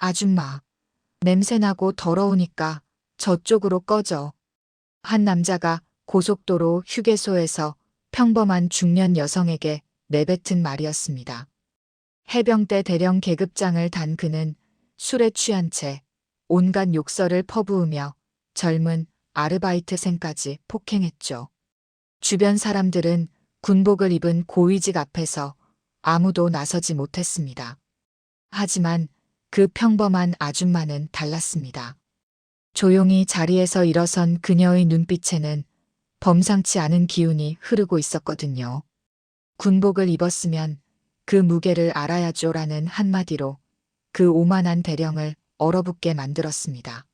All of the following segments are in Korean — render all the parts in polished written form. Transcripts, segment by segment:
아줌마, 냄새나고 더러우니까 저쪽으로 꺼져. 한 남자가 고속도로 휴게소에서 평범한 중년 여성에게 내뱉은 말이었습니다. 해병대 대령 계급장을 단 그는 술에 취한 채 온갖 욕설을 퍼부으며 젊은 아르바이트생까지 폭행했죠. 주변 사람들은 군복을 입은 고위직 앞에서 아무도 나서지 못했습니다. 하지만 그 평범한 아줌마는 달랐습니다. 조용히 자리에서 일어선 그녀의 눈빛에는 범상치 않은 기운이 흐르고 있었거든요. 군복을 입었으면 그 무게를 알아야죠라는 한마디로 그 오만한 대령을 얼어붙게 만들었습니다.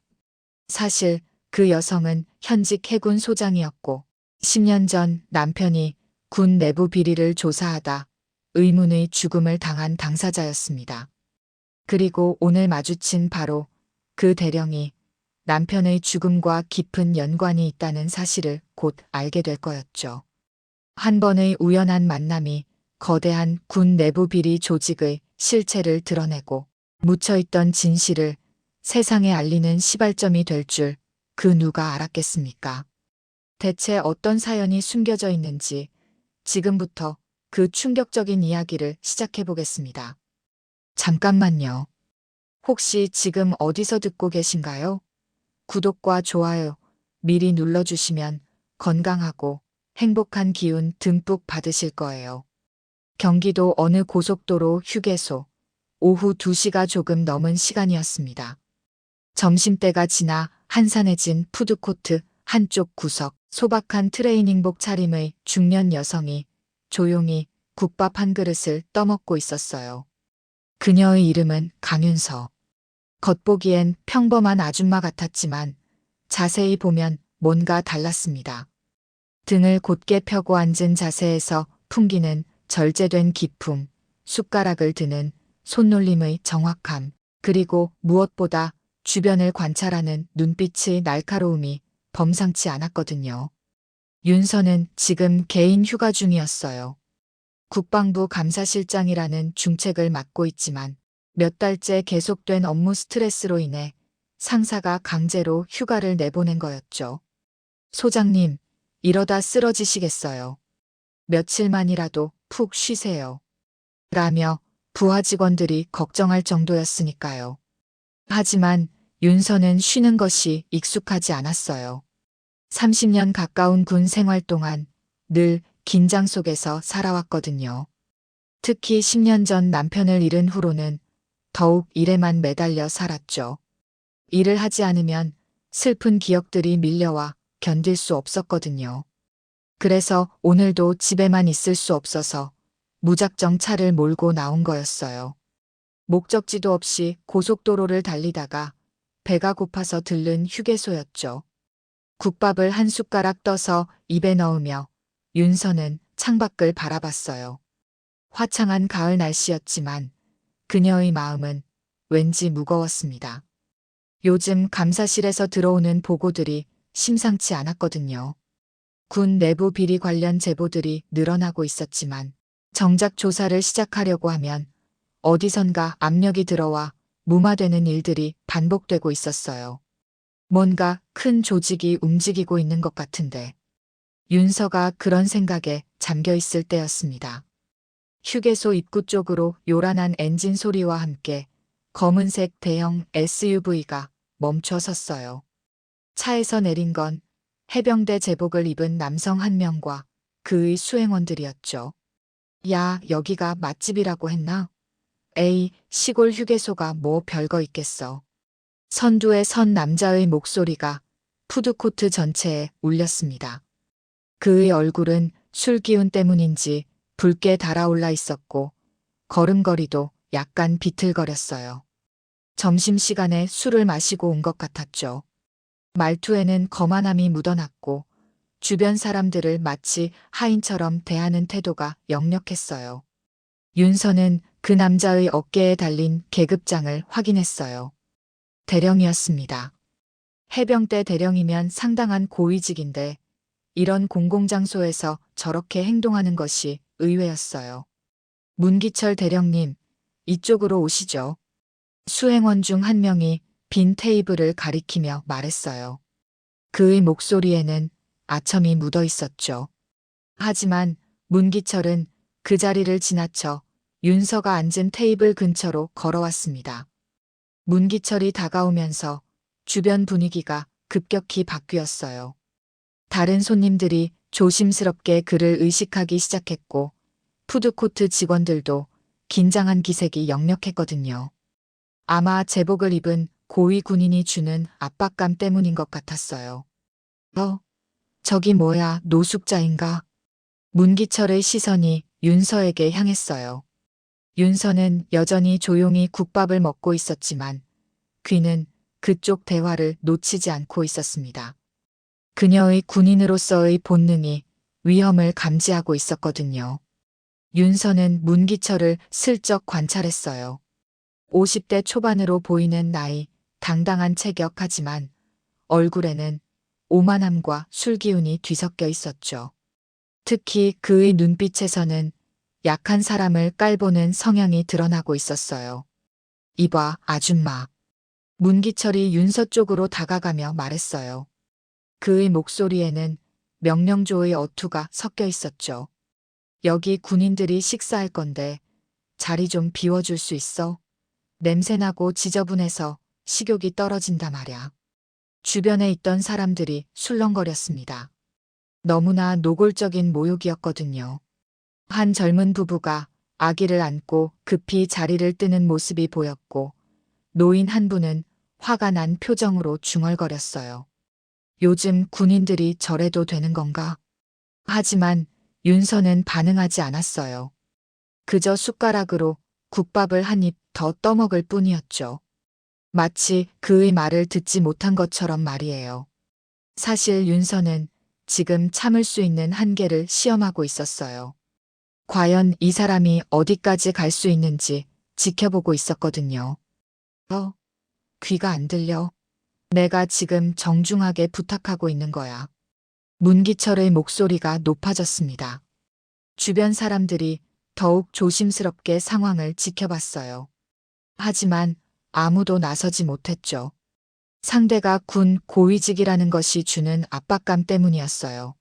사실 그 여성은 현직 해군 소장이었고 10년 전 남편이 군 내부 비리를 조사하다 의문의 죽음을 당한 당사자였습니다. 그리고 오늘 마주친 바로 그 대령이 남편의 죽음과 깊은 연관이 있다는 사실을 곧 알게 될 거였죠. 한 번의 우연한 만남이 거대한 군 내부 비리 조직의 실체를 드러내고 묻혀있던 진실을 세상에 알리는 시발점이 될 줄 그 누가 알았겠습니까? 대체 어떤 사연이 숨겨져 있는지 지금부터 그 충격적인 이야기를 시작해 보겠습니다. 잠깐만요. 혹시 지금 어디서 듣고 계신가요? 구독과 좋아요 미리 눌러주시면 건강하고 행복한 기운 듬뿍 받으실 거예요. 경기도 어느 고속도로 휴게소, 오후 2시가 조금 넘은 시간이었습니다. 점심때가 지나 한산해진 푸드코트 한쪽 구석, 소박한 트레이닝복 차림의 중년 여성이 조용히 국밥 한 그릇을 떠먹고 있었어요. 그녀의 이름은 강윤서. 겉보기엔 평범한 아줌마 같았지만 자세히 보면 뭔가 달랐습니다. 등을 곧게 펴고 앉은 자세에서 풍기는 절제된 기품, 숟가락을 드는 손놀림의 정확함, 그리고 무엇보다 주변을 관찰하는 눈빛의 날카로움이 범상치 않았거든요. 윤서는 지금 개인 휴가 중이었어요. 국방부 감사실장이라는 중책을 맡고 있지만 몇 달째 계속된 업무 스트레스로 인해 상사가 강제로 휴가를 내보낸 거였죠. 소장님, 이러다 쓰러지시겠어요. 며칠만이라도 푹 쉬세요. 라며 부하 직원들이 걱정할 정도였으니까요. 하지만 윤서는 쉬는 것이 익숙하지 않았어요. 30년 가까운 군 생활 동안 늘 긴장 속에서 살아왔거든요. 특히 10년 전 남편을 잃은 후로는 더욱 일에만 매달려 살았죠. 일을 하지 않으면 슬픈 기억들이 밀려와 견딜 수 없었거든요. 그래서 오늘도 집에만 있을 수 없어서 무작정 차를 몰고 나온 거였어요. 목적지도 없이 고속도로를 달리다가 배가 고파서 들른 휴게소였죠. 국밥을 한 숟가락 떠서 입에 넣으며 윤서는 창밖을 바라봤어요. 화창한 가을 날씨였지만 그녀의 마음은 왠지 무거웠습니다. 요즘 감사실에서 들어오는 보고들이 심상치 않았거든요. 군 내부 비리 관련 제보들이 늘어나고 있었지만 정작 조사를 시작하려고 하면 어디선가 압력이 들어와 무마되는 일들이 반복되고 있었어요. 뭔가 큰 조직이 움직이고 있는 것 같은데 윤서가 그런 생각에 잠겨 있을 때였습니다. 휴게소 입구 쪽으로 요란한 엔진 소리와 함께 검은색 대형 SUV가 멈춰 섰어요. 차에서 내린 건 해병대 제복을 입은 남성 한 명과 그의 수행원들이었죠. 야, 여기가 맛집이라고 했나? 에이, 시골 휴게소가 뭐 별거 있겠어. 선두에 선 남자의 목소리가 푸드코트 전체에 울렸습니다. 그의 얼굴은 술 기운 때문인지 붉게 달아올라 있었고 걸음걸이도 약간 비틀거렸어요. 점심시간에 술을 마시고 온 것 같았죠. 말투에는 거만함이 묻어났고 주변 사람들을 마치 하인처럼 대하는 태도가 역력했어요. 윤서는 그 남자의 어깨에 달린 계급장을 확인했어요. 대령이었습니다. 해병대 대령이면 상당한 고위직인데 이런 공공장소에서 저렇게 행동하는 것이 의외였어요. 문기철 대령님, 이쪽으로 오시죠. 수행원 중 한 명이 빈 테이블을 가리키며 말했어요. 그의 목소리에는 아첨이 묻어 있었죠. 하지만 문기철은 그 자리를 지나쳐 윤서가 앉은 테이블 근처로 걸어왔습니다. 문기철이 다가오면서 주변 분위기가 급격히 바뀌었어요. 다른 손님들이 조심스럽게 그를 의식하기 시작했고 푸드코트 직원들도 긴장한 기색이 역력했거든요. 아마 제복을 입은 고위 군인이 주는 압박감 때문인 것 같았어요. 저기 뭐야, 노숙자인가? 문기철의 시선이 윤서에게 향했어요. 윤서는 여전히 조용히 국밥을 먹고 있었지만 귀는 그쪽 대화를 놓치지 않고 있었습니다. 그녀의 군인으로서의 본능이 위험을 감지하고 있었거든요. 윤서는 문기철을 슬쩍 관찰했어요. 50대 초반으로 보이는 나이, 당당한 체격하지만 얼굴에는 오만함과 술기운이 뒤섞여 있었죠. 특히 그의 눈빛에서는 약한 사람을 깔보는 성향이 드러나고 있었어요. 이봐, 아줌마. 문기철이 윤서 쪽으로 다가가며 말했어요. 그의 목소리에는 명령조의 어투가 섞여 있었죠. 여기 군인들이 식사할 건데 자리 좀 비워줄 수 있어? 냄새나고 지저분해서 식욕이 떨어진다 말야. 주변에 있던 사람들이 술렁거렸습니다. 너무나 노골적인 모욕이었거든요. 한 젊은 부부가 아기를 안고 급히 자리를 뜨는 모습이 보였고 노인 한 분은 화가 난 표정으로 중얼거렸어요. 요즘 군인들이 저래도 되는 건가? 하지만 윤서는 반응하지 않았어요. 그저 숟가락으로 국밥을 한 입 더 떠먹을 뿐이었죠. 마치 그의 말을 듣지 못한 것처럼 말이에요. 사실 윤서는 지금 참을 수 있는 한계를 시험하고 있었어요. 과연 이 사람이 어디까지 갈 수 있는지 지켜보고 있었거든요. 귀가 안 들려? 내가 지금 정중하게 부탁하고 있는 거야. 문기철의 목소리가 높아졌습니다. 주변 사람들이 더욱 조심스럽게 상황을 지켜봤어요. 하지만 아무도 나서지 못했죠. 상대가 군 고위직이라는 것이 주는 압박감 때문이었어요.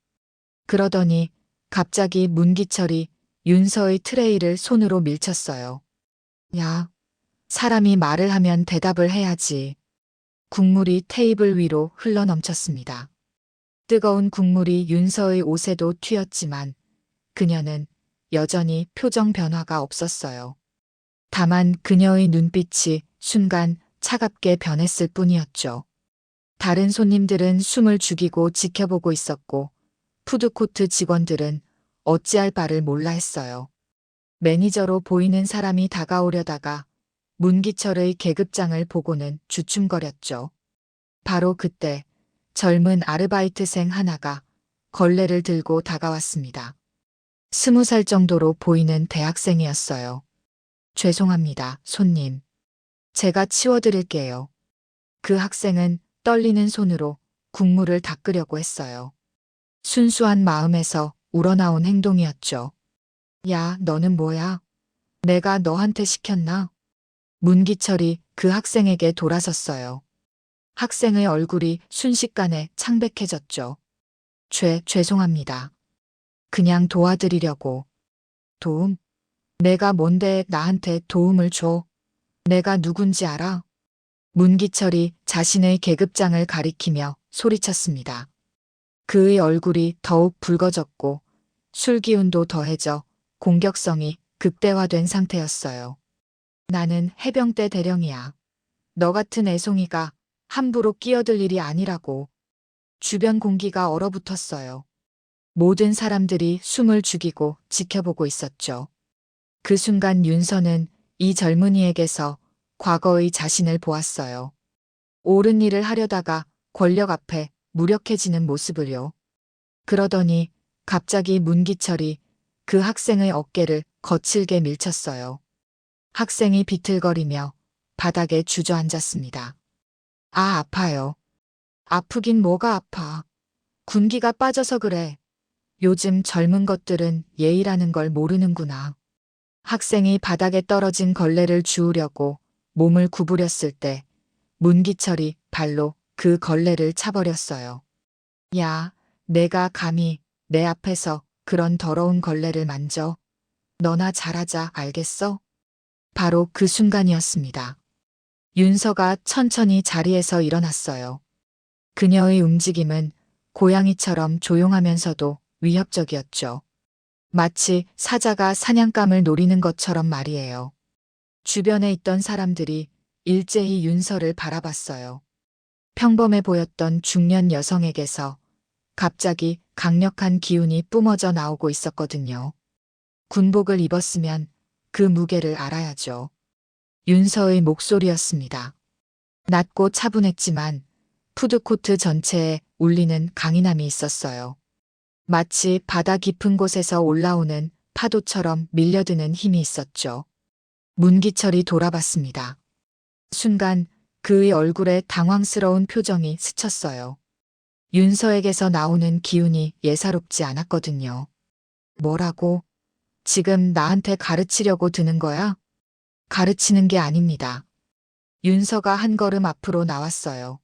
그러더니 갑자기 문기철이 윤서의 트레이를 손으로 밀쳤어요. 야, 사람이 말을 하면 대답을 해야지. 국물이 테이블 위로 흘러넘쳤습니다. 뜨거운 국물이 윤서의 옷에도 튀었지만 그녀는 여전히 표정 변화가 없었어요. 다만 그녀의 눈빛이 순간 차갑게 변했을 뿐이었죠. 다른 손님들은 숨을 죽이고 지켜보고 있었고 푸드코트 직원들은 어찌할 바를 몰라 했어요. 매니저로 보이는 사람이 다가오려다가 문기철의 계급장을 보고는 주춤거렸죠. 바로 그때 젊은 아르바이트생 하나가 걸레를 들고 다가왔습니다. 20살 정도로 보이는 대학생이었어요. 죄송합니다, 손님. 제가 치워드릴게요. 그 학생은 떨리는 손으로 국물을 닦으려고 했어요. 순수한 마음에서 우러나온 행동이었죠. 야, 너는 뭐야? 내가 너한테 시켰나? 문기철이 그 학생에게 돌아섰어요. 학생의 얼굴이 순식간에 창백해졌죠. 죄송합니다. 그냥 도와드리려고. 도움? 내가 뭔데 나한테 도움을 줘? 내가 누군지 알아? 문기철이 자신의 계급장을 가리키며 소리쳤습니다. 그의 얼굴이 더욱 붉어졌고 술기운도 더해져 공격성이 극대화된 상태였어요. 나는 해병대 대령이야. 너 같은 애송이가 함부로 끼어들 일이 아니라고. 주변 공기가 얼어붙었어요. 모든 사람들이 숨을 죽이고 지켜보고 있었죠. 그 순간 윤서는 이 젊은이에게서 과거의 자신을 보았어요. 옳은 일을 하려다가 권력 앞에 무력해지는 모습을요. 그러더니 갑자기 문기철이 그 학생의 어깨를 거칠게 밀쳤어요. 학생이 비틀거리며 바닥에 주저앉았습니다. 아, 아파요. 아프긴 뭐가 아파. 군기가 빠져서 그래. 요즘 젊은 것들은 예의라는 걸 모르는구나. 학생이 바닥에 떨어진 걸레를 주우려고 몸을 구부렸을 때 문기철이 발로 그 걸레를 차버렸어요. 야, 내가 감히 내 앞에서 그런 더러운 걸레를 만져? 너나 잘하자, 알겠어? 바로 그 순간이었습니다. 윤서가 천천히 자리에서 일어났어요. 그녀의 움직임은 고양이처럼 조용하면서도 위협적이었죠. 마치 사자가 사냥감을 노리는 것처럼 말이에요. 주변에 있던 사람들이 일제히 윤서를 바라봤어요. 평범해 보였던 중년 여성에게서 갑자기 강력한 기운이 뿜어져 나오고 있었거든요. 군복을 입었으면 그 무게를 알아야죠. 윤서의 목소리였습니다. 낮고 차분했지만 푸드코트 전체에 울리는 강인함이 있었어요. 마치 바다 깊은 곳에서 올라오는 파도처럼 밀려드는 힘이 있었죠. 문기철이 돌아봤습니다. 순간 그의 얼굴에 당황스러운 표정이 스쳤어요. 윤서에게서 나오는 기운이 예사롭지 않았거든요. 뭐라고? 지금 나한테 가르치려고 드는 거야? 가르치는 게 아닙니다. 윤서가 한 걸음 앞으로 나왔어요.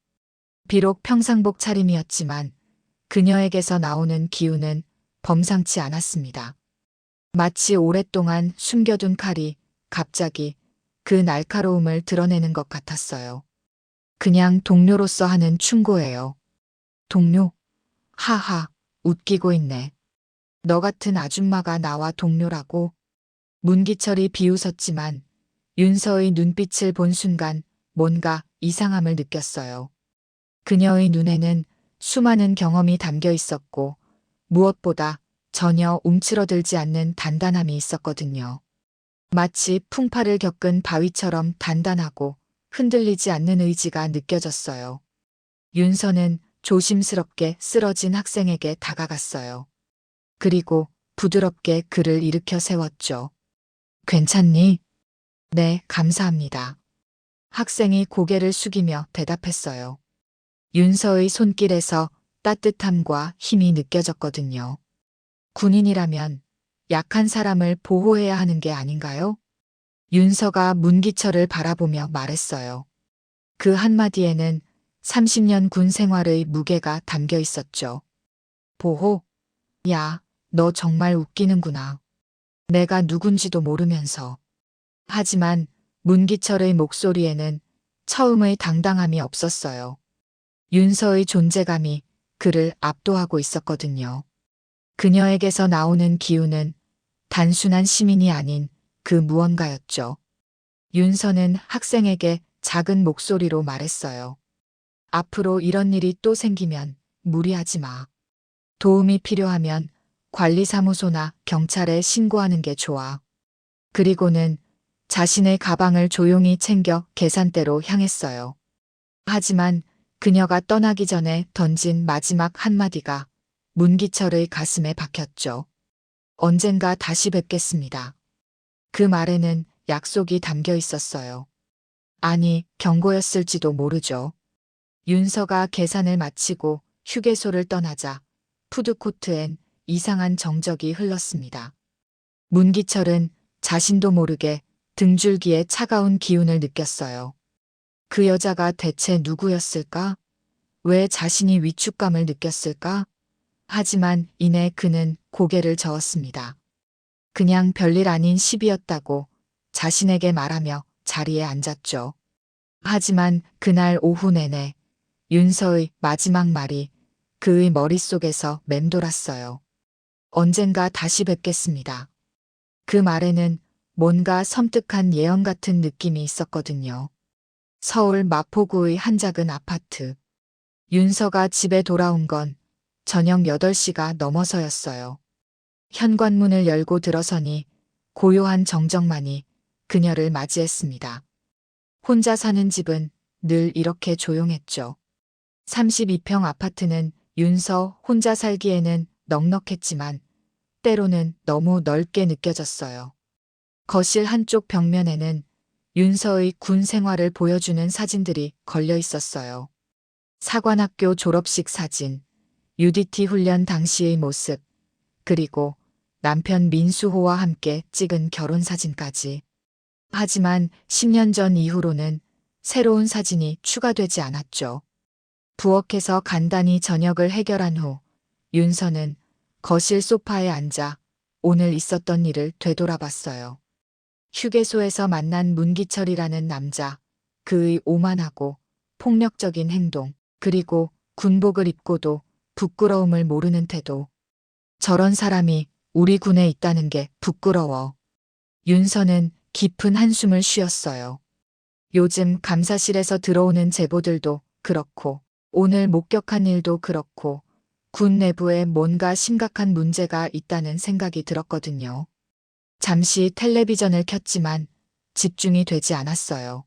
비록 평상복 차림이었지만 그녀에게서 나오는 기운은 범상치 않았습니다. 마치 오랫동안 숨겨둔 칼이 갑자기 그 날카로움을 드러내는 것 같았어요. 그냥 동료로서 하는 충고예요. 동료? 하하, 웃기고 있네. 너 같은 아줌마가 나와 동료라고? 문기철이 비웃었지만 윤서의 눈빛을 본 순간 뭔가 이상함을 느꼈어요. 그녀의 눈에는 수많은 경험이 담겨 있었고 무엇보다 전혀 움츠러들지 않는 단단함이 있었거든요. 마치 풍파를 겪은 바위처럼 단단하고 흔들리지 않는 의지가 느껴졌어요. 윤서는 조심스럽게 쓰러진 학생에게 다가갔어요. 그리고 부드럽게 그를 일으켜 세웠죠. 괜찮니? 네, 감사합니다. 학생이 고개를 숙이며 대답했어요. 윤서의 손길에서 따뜻함과 힘이 느껴졌거든요. 군인이라면 약한 사람을 보호해야 하는 게 아닌가요? 윤서가 문기철을 바라보며 말했어요. 그 한마디에는 30년 군 생활의 무게가 담겨 있었죠. 보호? 야, 너 정말 웃기는구나. 내가 누군지도 모르면서. 하지만 문기철의 목소리에는 처음의 당당함이 없었어요. 윤서의 존재감이 그를 압도하고 있었거든요. 그녀에게서 나오는 기운은 단순한 시민이 아닌 그 무언가였죠. 윤서는 학생에게 작은 목소리로 말했어요. 앞으로 이런 일이 또 생기면 무리하지 마. 도움이 필요하면 관리사무소나 경찰에 신고하는 게 좋아. 그리고는 자신의 가방을 조용히 챙겨 계산대로 향했어요. 하지만 그녀가 떠나기 전에 던진 마지막 한마디가 문기철의 가슴에 박혔죠. 언젠가 다시 뵙겠습니다. 그 말에는 약속이 담겨 있었어요. 아니, 경고였을지도 모르죠. 윤서가 계산을 마치고 휴게소를 떠나자 푸드코트엔 이상한 정적이 흘렀습니다. 문기철은 자신도 모르게 등줄기에 차가운 기운을 느꼈어요. 그 여자가 대체 누구였을까? 왜 자신이 위축감을 느꼈을까? 하지만 이내 그는 고개를 저었습니다. 그냥 별일 아닌 시비였다고 자신에게 말하며 자리에 앉았죠. 하지만 그날 오후 내내 윤서의 마지막 말이 그의 머릿속에서 맴돌았어요. 언젠가 다시 뵙겠습니다. 그 말에는 뭔가 섬뜩한 예언 같은 느낌이 있었거든요. 서울 마포구의 한 작은 아파트. 윤서가 집에 돌아온 건 저녁 8시가 넘어서였어요. 현관문을 열고 들어서니 고요한 정적만이 그녀를 맞이했습니다. 혼자 사는 집은 늘 이렇게 조용했죠. 32평 아파트는 윤서 혼자 살기에는 넉넉했지만 때로는 너무 넓게 느껴졌어요. 거실 한쪽 벽면에는 윤서의 군 생활을 보여주는 사진들이 걸려 있었어요. 사관학교 졸업식 사진, UDT 훈련 당시의 모습, 그리고 남편 민수호와 함께 찍은 결혼 사진까지. 하지만 10년 전 이후로는 새로운 사진이 추가되지 않았죠. 부엌에서 간단히 저녁을 해결한 후 윤서는 거실 소파에 앉아 오늘 있었던 일을 되돌아봤어요. 휴게소에서 만난 문기철이라는 남자, 그의 오만하고 폭력적인 행동, 그리고 군복을 입고도 부끄러움을 모르는 태도. 저런 사람이 우리 군에 있다는 게 부끄러워. 윤서는 깊은 한숨을 쉬었어요. 요즘 감사실에서 들어오는 제보들도 그렇고, 오늘 목격한 일도 그렇고, 군 내부에 뭔가 심각한 문제가 있다는 생각이 들었거든요. 잠시 텔레비전을 켰지만 집중이 되지 않았어요.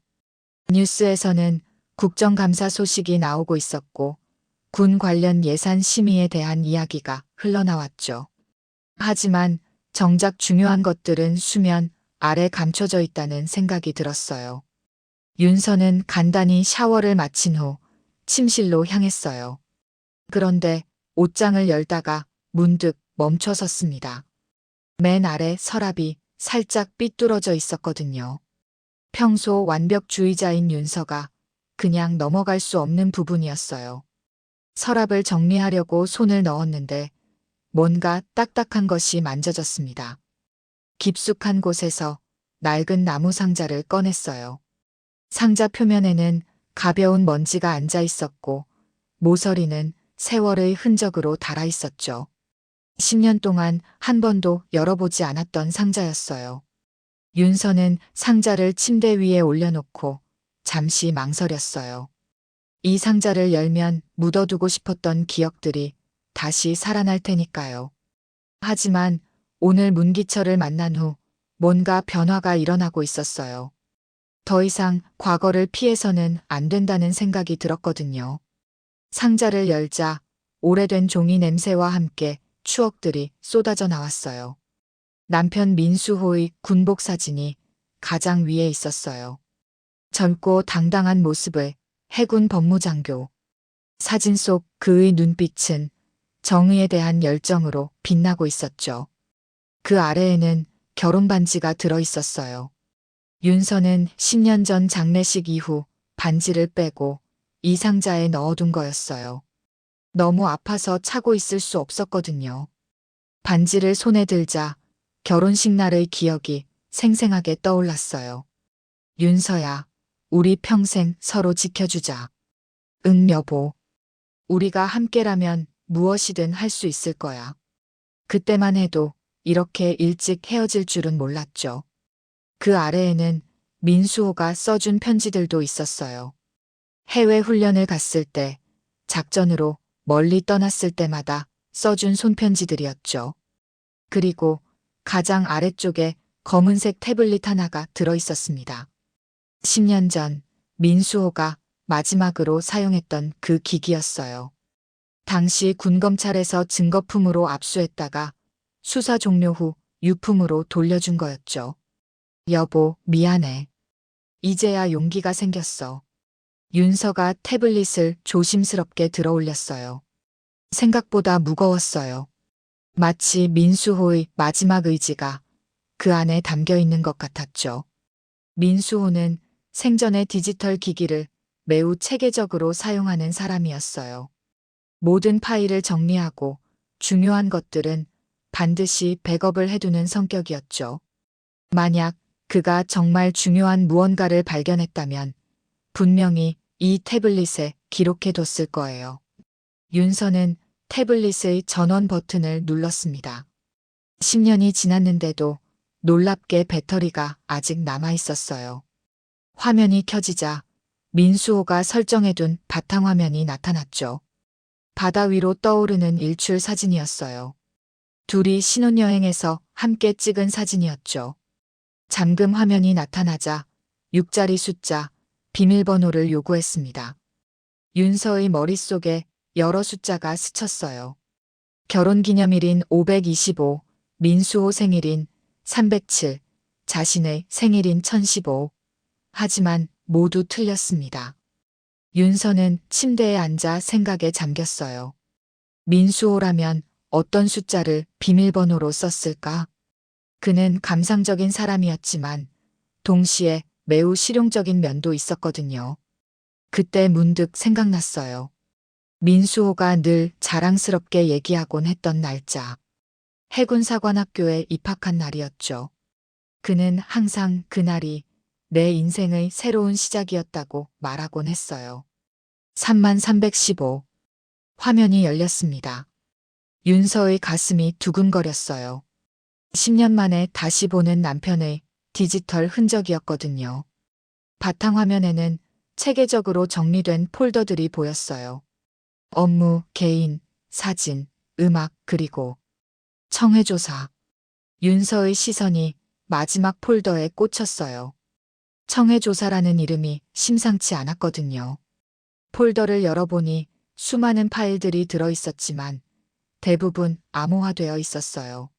뉴스에서는 국정감사 소식이 나오고 있었고, 군 관련 예산 심의에 대한 이야기가 흘러나왔죠. 하지만 정작 중요한 것들은 수면 아래 감춰져 있다는 생각이 들었어요. 윤서는 간단히 샤워를 마친 후 침실로 향했어요. 그런데 옷장을 열다가 문득 멈춰 섰습니다. 맨 아래 서랍이 살짝 삐뚤어져 있었거든요. 평소 완벽주의자인 윤서가 그냥 넘어갈 수 없는 부분이었어요. 서랍을 정리하려고 손을 넣었는데 뭔가 딱딱한 것이 만져졌습니다. 깊숙한 곳에서 낡은 나무 상자를 꺼냈어요. 상자 표면에는 가벼운 먼지가 앉아 있었고 모서리는 세월의 흔적으로 닳아 있었죠. 10년 동안 한 번도 열어보지 않았던 상자였어요. 윤서는 상자를 침대 위에 올려놓고 잠시 망설였어요. 이 상자를 열면 묻어두고 싶었던 기억들이 다시 살아날 테니까요. 하지만 오늘 문기철을 만난 후 뭔가 변화가 일어나고 있었어요. 더 이상 과거를 피해서는 안 된다는 생각이 들었거든요. 상자를 열자 오래된 종이 냄새와 함께 추억들이 쏟아져 나왔어요. 남편 민수호의 군복 사진이 가장 위에 있었어요. 젊고 당당한 모습의 해군 법무장교. 사진 속 그의 눈빛은 정의에 대한 열정으로 빛나고 있었죠. 그 아래에는 결혼 반지가 들어 있었어요. 윤서는 10년 전 장례식 이후 반지를 빼고 이 상자에 넣어둔 거였어요. 너무 아파서 차고 있을 수 없었거든요. 반지를 손에 들자 결혼식 날의 기억이 생생하게 떠올랐어요. 윤서야, 우리 평생 서로 지켜주자. 응, 여보. 우리가 함께라면 무엇이든 할 수 있을 거야. 그때만 해도 이렇게 일찍 헤어질 줄은 몰랐죠. 그 아래에는 민수호가 써준 편지들도 있었어요. 해외 훈련을 갔을 때, 작전으로 멀리 떠났을 때마다 써준 손편지들이었죠. 그리고 가장 아래쪽에 검은색 태블릿 하나가 들어 있었습니다. 10년 전 민수호가 마지막으로 사용했던 그 기기였어요. 당시 군검찰에서 증거품으로 압수했다가 수사 종료 후 유품으로 돌려준 거였죠. 여보, 미안해. 이제야 용기가 생겼어. 윤서가 태블릿을 조심스럽게 들어 올렸어요. 생각보다 무거웠어요. 마치 민수호의 마지막 의지가 그 안에 담겨 있는 것 같았죠. 민수호는 생전의 디지털 기기를 매우 체계적으로 사용하는 사람이었어요. 모든 파일을 정리하고 중요한 것들은 반드시 백업을 해두는 성격이었죠. 만약 그가 정말 중요한 무언가를 발견했다면 분명히 이 태블릿에 기록해뒀을 거예요. 윤서는 태블릿의 전원 버튼을 눌렀습니다. 10년이 지났는데도 놀랍게 배터리가 아직 남아 있었어요. 화면이 켜지자 민수호가 설정해둔 바탕화면이 나타났죠. 바다 위로 떠오르는 일출 사진이었어요. 둘이 신혼여행에서 함께 찍은 사진이었죠. 잠금 화면이 나타나자 6자리 숫자, 비밀번호를 요구했습니다. 윤서의 머릿속에 여러 숫자가 스쳤어요. 결혼기념일인 525, 민수호 생일인 307, 자신의 생일인 1015. 하지만 모두 틀렸습니다. 윤서는 침대에 앉아 생각에 잠겼어요. 민수호라면 어떤 숫자를 비밀번호로 썼을까? 그는 감상적인 사람이었지만 동시에 매우 실용적인 면도 있었거든요. 그때 문득 생각났어요. 민수호가 늘 자랑스럽게 얘기하곤 했던 날짜. 해군사관학교에 입학한 날이었죠. 그는 항상 그날이 내 인생의 새로운 시작이었다고 말하곤 했어요. 3315. 화면이 열렸습니다. 윤서의 가슴이 두근거렸어요. 10년 만에 다시 보는 남편의 디지털 흔적이었거든요. 바탕화면에는 체계적으로 정리된 폴더들이 보였어요. 업무, 개인, 사진, 음악, 그리고 청해조사. 윤서의 시선이 마지막 폴더에 꽂혔어요. 청해조사라는 이름이 심상치 않았거든요. 폴더를 열어보니 수많은 파일들이 들어있었지만 대부분 암호화되어 있었어요.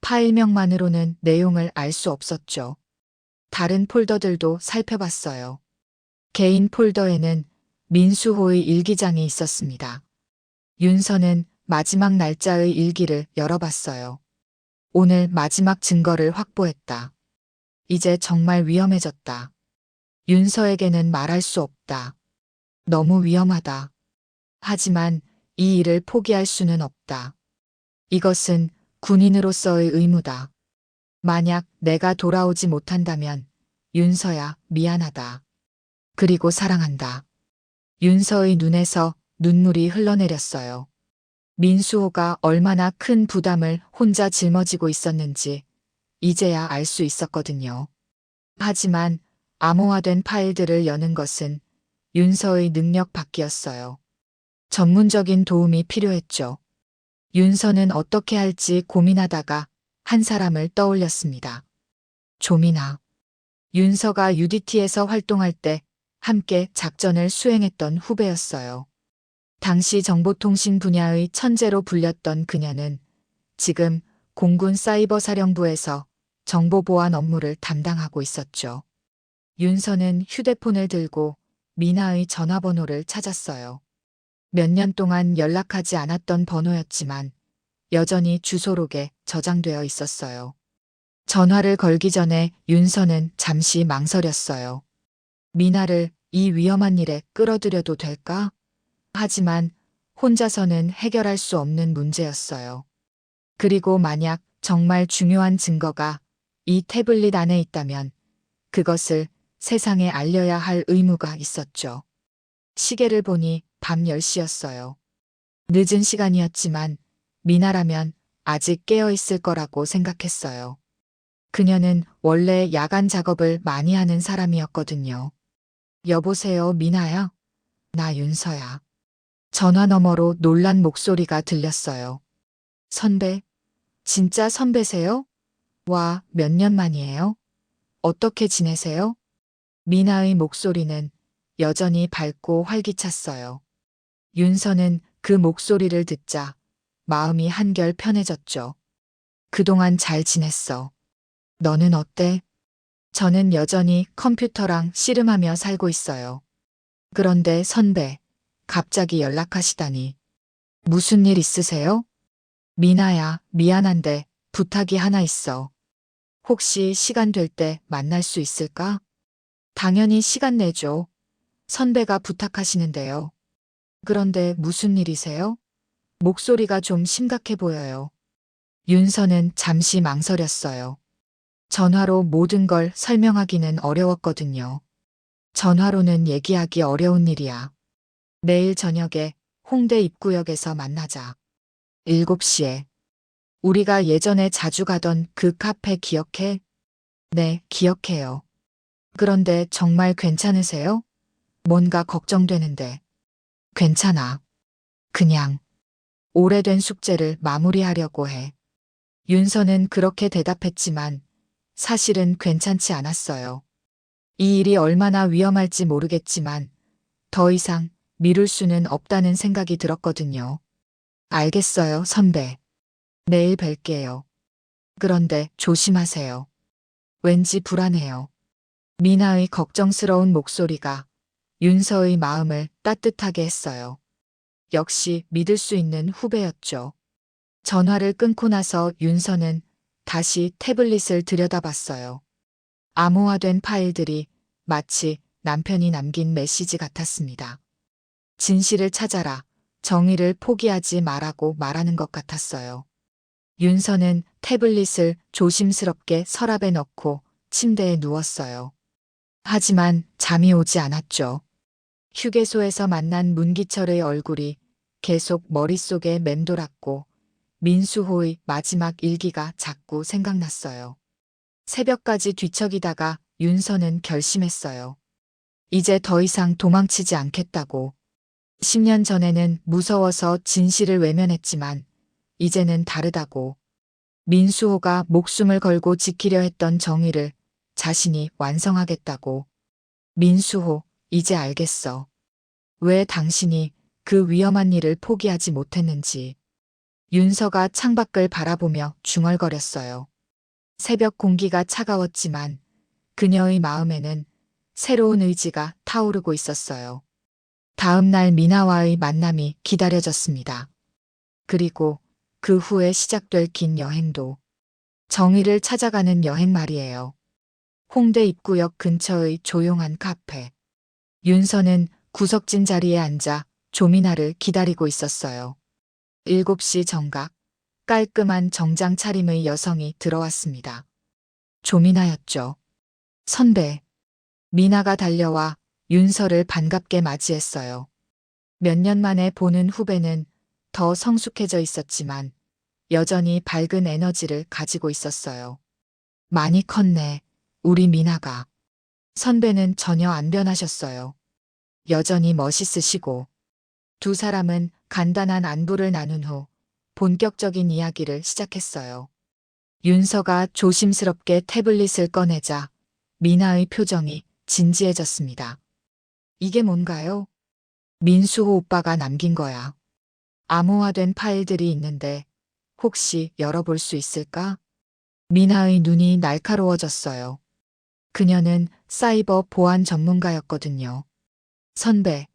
파일명만으로는 내용을 알 수 없었죠. 다른 폴더들도 살펴봤어요. 개인 폴더에는 민수호의 일기장이 있었습니다. 윤서는 마지막 날짜의 일기를 열어봤어요. 오늘 마지막 증거를 확보했다. 이제 정말 위험해졌다. 윤서에게는 말할 수 없다. 너무 위험하다. 하지만 이 일을 포기할 수는 없다. 이것은 군인으로서의 의무다. 만약 내가 돌아오지 못한다면 윤서야 미안하다. 그리고 사랑한다. 윤서의 눈에서 눈물이 흘러내렸어요. 민수호가 얼마나 큰 부담을 혼자 짊어지고 있었는지 이제야 알 수 있었거든요. 하지만 암호화된 파일들을 여는 것은 윤서의 능력 밖이었어요. 전문적인 도움이 필요했죠. 윤서는 어떻게 할지 고민하다가 한 사람을 떠올렸습니다. 조민아. 윤서가 UDT에서 활동할 때 함께 작전을 수행했던 후배였어요. 당시 정보통신 분야의 천재로 불렸던 그녀는 지금 공군 사이버사령부에서 정보보안 업무를 담당하고 있었죠. 윤서는 휴대폰을 들고 미나의 전화번호를 찾았어요. 몇 년 동안 연락하지 않았던 번호였지만 여전히 주소록에 저장되어 있었어요. 전화를 걸기 전에 윤서는 잠시 망설였어요. 미나를 이 위험한 일에 끌어들여도 될까? 하지만 혼자서는 해결할 수 없는 문제였어요. 그리고 만약 정말 중요한 증거가 이 태블릿 안에 있다면 그것을 세상에 알려야 할 의무가 있었죠. 시계를 보니 밤 10시였어요. 늦은 시간이었지만 미나라면 아직 깨어 있을 거라고 생각했어요. 그녀는 원래 야간 작업을 많이 하는 사람이었거든요. 여보세요, 미나야? 나 윤서야. 전화 너머로 놀란 목소리가 들렸어요. 선배? 진짜 선배세요? 와, 몇 년 만이에요? 어떻게 지내세요? 미나의 목소리는 여전히 밝고 활기찼어요. 윤서는 그 목소리를 듣자 마음이 한결 편해졌죠. 그동안 잘 지냈어. 너는 어때? 저는 여전히 컴퓨터랑 씨름하며 살고 있어요. 그런데 선배, 갑자기 연락하시다니. 무슨 일 있으세요? 미나야, 미안한데 부탁이 하나 있어. 혹시 시간 될 때 만날 수 있을까? 당연히 시간 내죠. 선배가 부탁하시는데요. 그런데 무슨 일이세요? 목소리가 좀 심각해 보여요. 윤서는 잠시 망설였어요. 전화로 모든 걸 설명하기는 어려웠거든요. 전화로는 얘기하기 어려운 일이야. 내일 저녁에 홍대 입구역에서 만나자. 7시에. 우리가 예전에 자주 가던 그 카페 기억해? 네, 기억해요. 그런데 정말 괜찮으세요? 뭔가 걱정되는데. 괜찮아. 그냥 오래된 숙제를 마무리하려고 해. 윤서는 그렇게 대답했지만 사실은 괜찮지 않았어요. 이 일이 얼마나 위험할지 모르겠지만 더 이상 미룰 수는 없다는 생각이 들었거든요. 알겠어요, 선배. 내일 뵐게요. 그런데 조심하세요. 왠지 불안해요. 미나의 걱정스러운 목소리가 윤서의 마음을 따뜻하게 했어요. 역시 믿을 수 있는 후배였죠. 전화를 끊고 나서 윤서는 다시 태블릿을 들여다봤어요. 암호화된 파일들이 마치 남편이 남긴 메시지 같았습니다. 진실을 찾아라. 정의를 포기하지 말라고 말하는 것 같았어요. 윤서는 태블릿을 조심스럽게 서랍에 넣고 침대에 누웠어요. 하지만 잠이 오지 않았죠. 휴게소에서 만난 문기철의 얼굴이 계속 머릿속에 맴돌았고 민수호의 마지막 일기가 자꾸 생각났어요. 새벽까지 뒤척이다가 윤서는 결심했어요. 이제 더 이상 도망치지 않겠다고. 10년 전에는 무서워서 진실을 외면했지만 이제는 다르다고. 민수호가 목숨을 걸고 지키려 했던 정의를 자신이 완성하겠다고. 민수호, 이제 알겠어. 왜 당신이 그 위험한 일을 포기하지 못했는지. 윤서가 창밖을 바라보며 중얼거렸어요. 새벽 공기가 차가웠지만 그녀의 마음에는 새로운 의지가 타오르고 있었어요. 다음 날 미나와의 만남이 기다려졌습니다. 그리고 그 후에 시작될 긴 여행도 정의를 찾아가는 여행 말이에요. 홍대 입구역 근처의 조용한 카페. 윤서는 구석진 자리에 앉아 조미나를 기다리고 있었어요. 7시 정각 깔끔한 정장 차림의 여성이 들어왔습니다. 조미나였죠. 선배. 미나가 달려와 윤서를 반갑게 맞이했어요. 몇 년 만에 보는 후배는 더 성숙해져 있었지만 여전히 밝은 에너지를 가지고 있었어요. 많이 컸네, 우리 미나가. 선배는 전혀 안 변하셨어요. 여전히 멋있으시고. 두 사람은 간단한 안부를 나눈 후 본격적인 이야기를 시작했어요. 윤서가 조심스럽게 태블릿을 꺼내자 미나의 표정이 진지해졌습니다. 이게 뭔가요? 민수호 오빠가 남긴 거야. 암호화된 파일들이 있는데 혹시 열어볼 수 있을까? 미나의 눈이 날카로워졌어요. 그녀는 사이버 보안 전문가였거든요. 선배,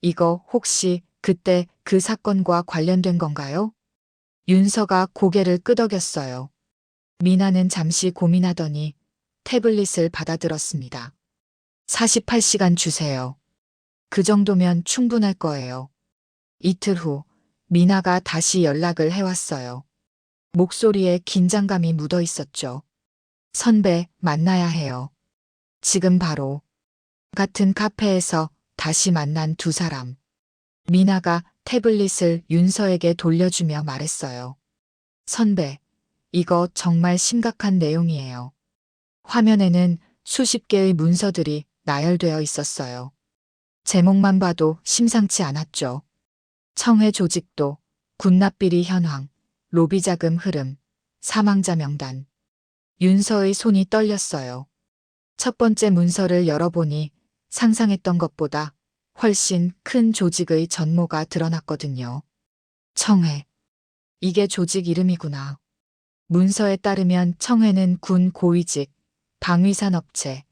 이거 혹시 그때 그 사건과 관련된 건가요? 윤서가 고개를 끄덕였어요. 미나는 잠시 고민하더니 태블릿을 받아들었습니다. 48시간 주세요. 그 정도면 충분할 거예요. 이틀 후 미나가 다시 연락을 해왔어요. 목소리에 긴장감이 묻어 있었죠. 선배, 만나야 해요. 지금 바로. 같은 카페에서 다시 만난 두 사람. 미나가 태블릿을 윤서에게 돌려주며 말했어요. 선배, 이거 정말 심각한 내용이에요. 화면에는 수십 개의 문서들이 나열되어 있었어요. 제목만 봐도 심상치 않았죠. 청해 조직도, 군납비리 현황, 로비 자금 흐름, 사망자 명단. 윤서의 손이 떨렸어요. 첫 번째 문서를 열어보니 상상했던 것보다 훨씬 큰 조직의 전모가 드러났거든요. 청해. 이게 조직 이름이구나. 문서에 따르면 청해는 군 고위직, 방위산 업체,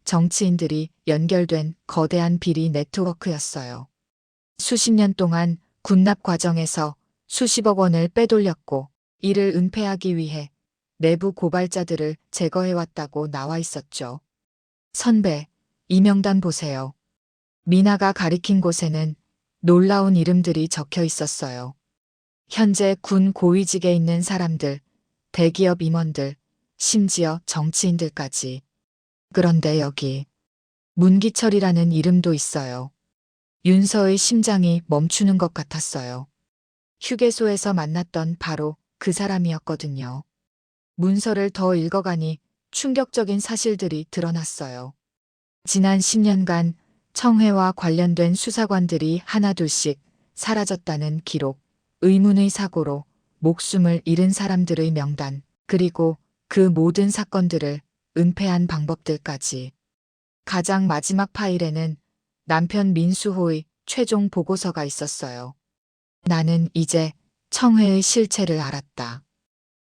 정치인들이 연결된 거대한 비리 네트워크였어요. 수십 년 동안 군납 과정에서 수십억 원을 빼돌렸고 이를 은폐하기 위해 내부 고발자들을 제거해왔다고 나와 있었죠. 선배, 이 명단 보세요. 미나가 가리킨 곳에는 놀라운 이름들이 적혀 있었어요. 현재 군 고위직에 있는 사람들, 대기업 임원들, 심지어 정치인들까지. 그런데 여기 문기철이라는 이름도 있어요. 윤서의 심장이 멈추는 것 같았어요. 휴게소에서 만났던 바로 그 사람이었거든요. 문서를 더 읽어가니 충격적인 사실들이 드러났어요. 지난 10년간 청해와 관련된 수사관들이 하나둘씩 사라졌다는 기록, 의문의 사고로 목숨을 잃은 사람들의 명단, 그리고 그 모든 사건들을 은폐한 방법들까지. 가장 마지막 파일에는 남편 민수호의 최종 보고서가 있었어요. 나는 이제 청해의 실체를 알았다.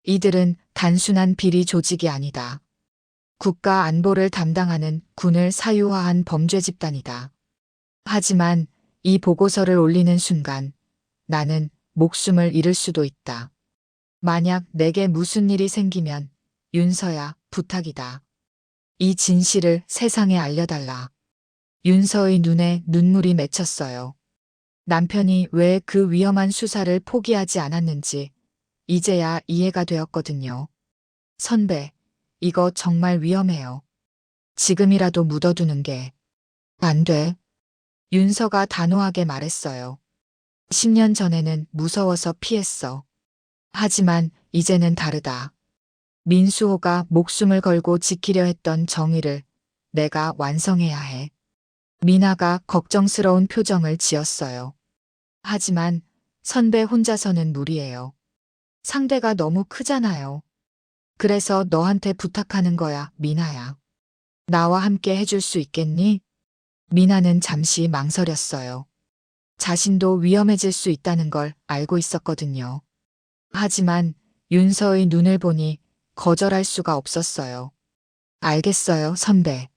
이들은 단순한 비리 조직이 아니다. 국가 안보를 담당하는 군을 사유화한 범죄 집단이다. 하지만 이 보고서를 올리는 순간 나는 목숨을 잃을 수도 있다. 만약 내게 무슨 일이 생기면 윤서야, 부탁이다. 이 진실을 세상에 알려달라. 윤서의 눈에 눈물이 맺혔어요. 남편이 왜 그 위험한 수사를 포기하지 않았는지 이제야 이해가 되었거든요. 선배, 이거 정말 위험해요. 지금이라도 묻어두는 게 안 돼. 윤서가 단호하게 말했어요. 10년 전에는 무서워서 피했어. 하지만 이제는 다르다. 민수호가 목숨을 걸고 지키려 했던 정의를 내가 완성해야 해. 미나가 걱정스러운 표정을 지었어요. 하지만 선배 혼자서는 무리예요. 상대가 너무 크잖아요. 그래서 너한테 부탁하는 거야, 미나야. 나와 함께 해줄 수 있겠니? 미나는 잠시 망설였어요. 자신도 위험해질 수 있다는 걸 알고 있었거든요. 하지만 윤서의 눈을 보니 거절할 수가 없었어요. 알겠어요, 선배.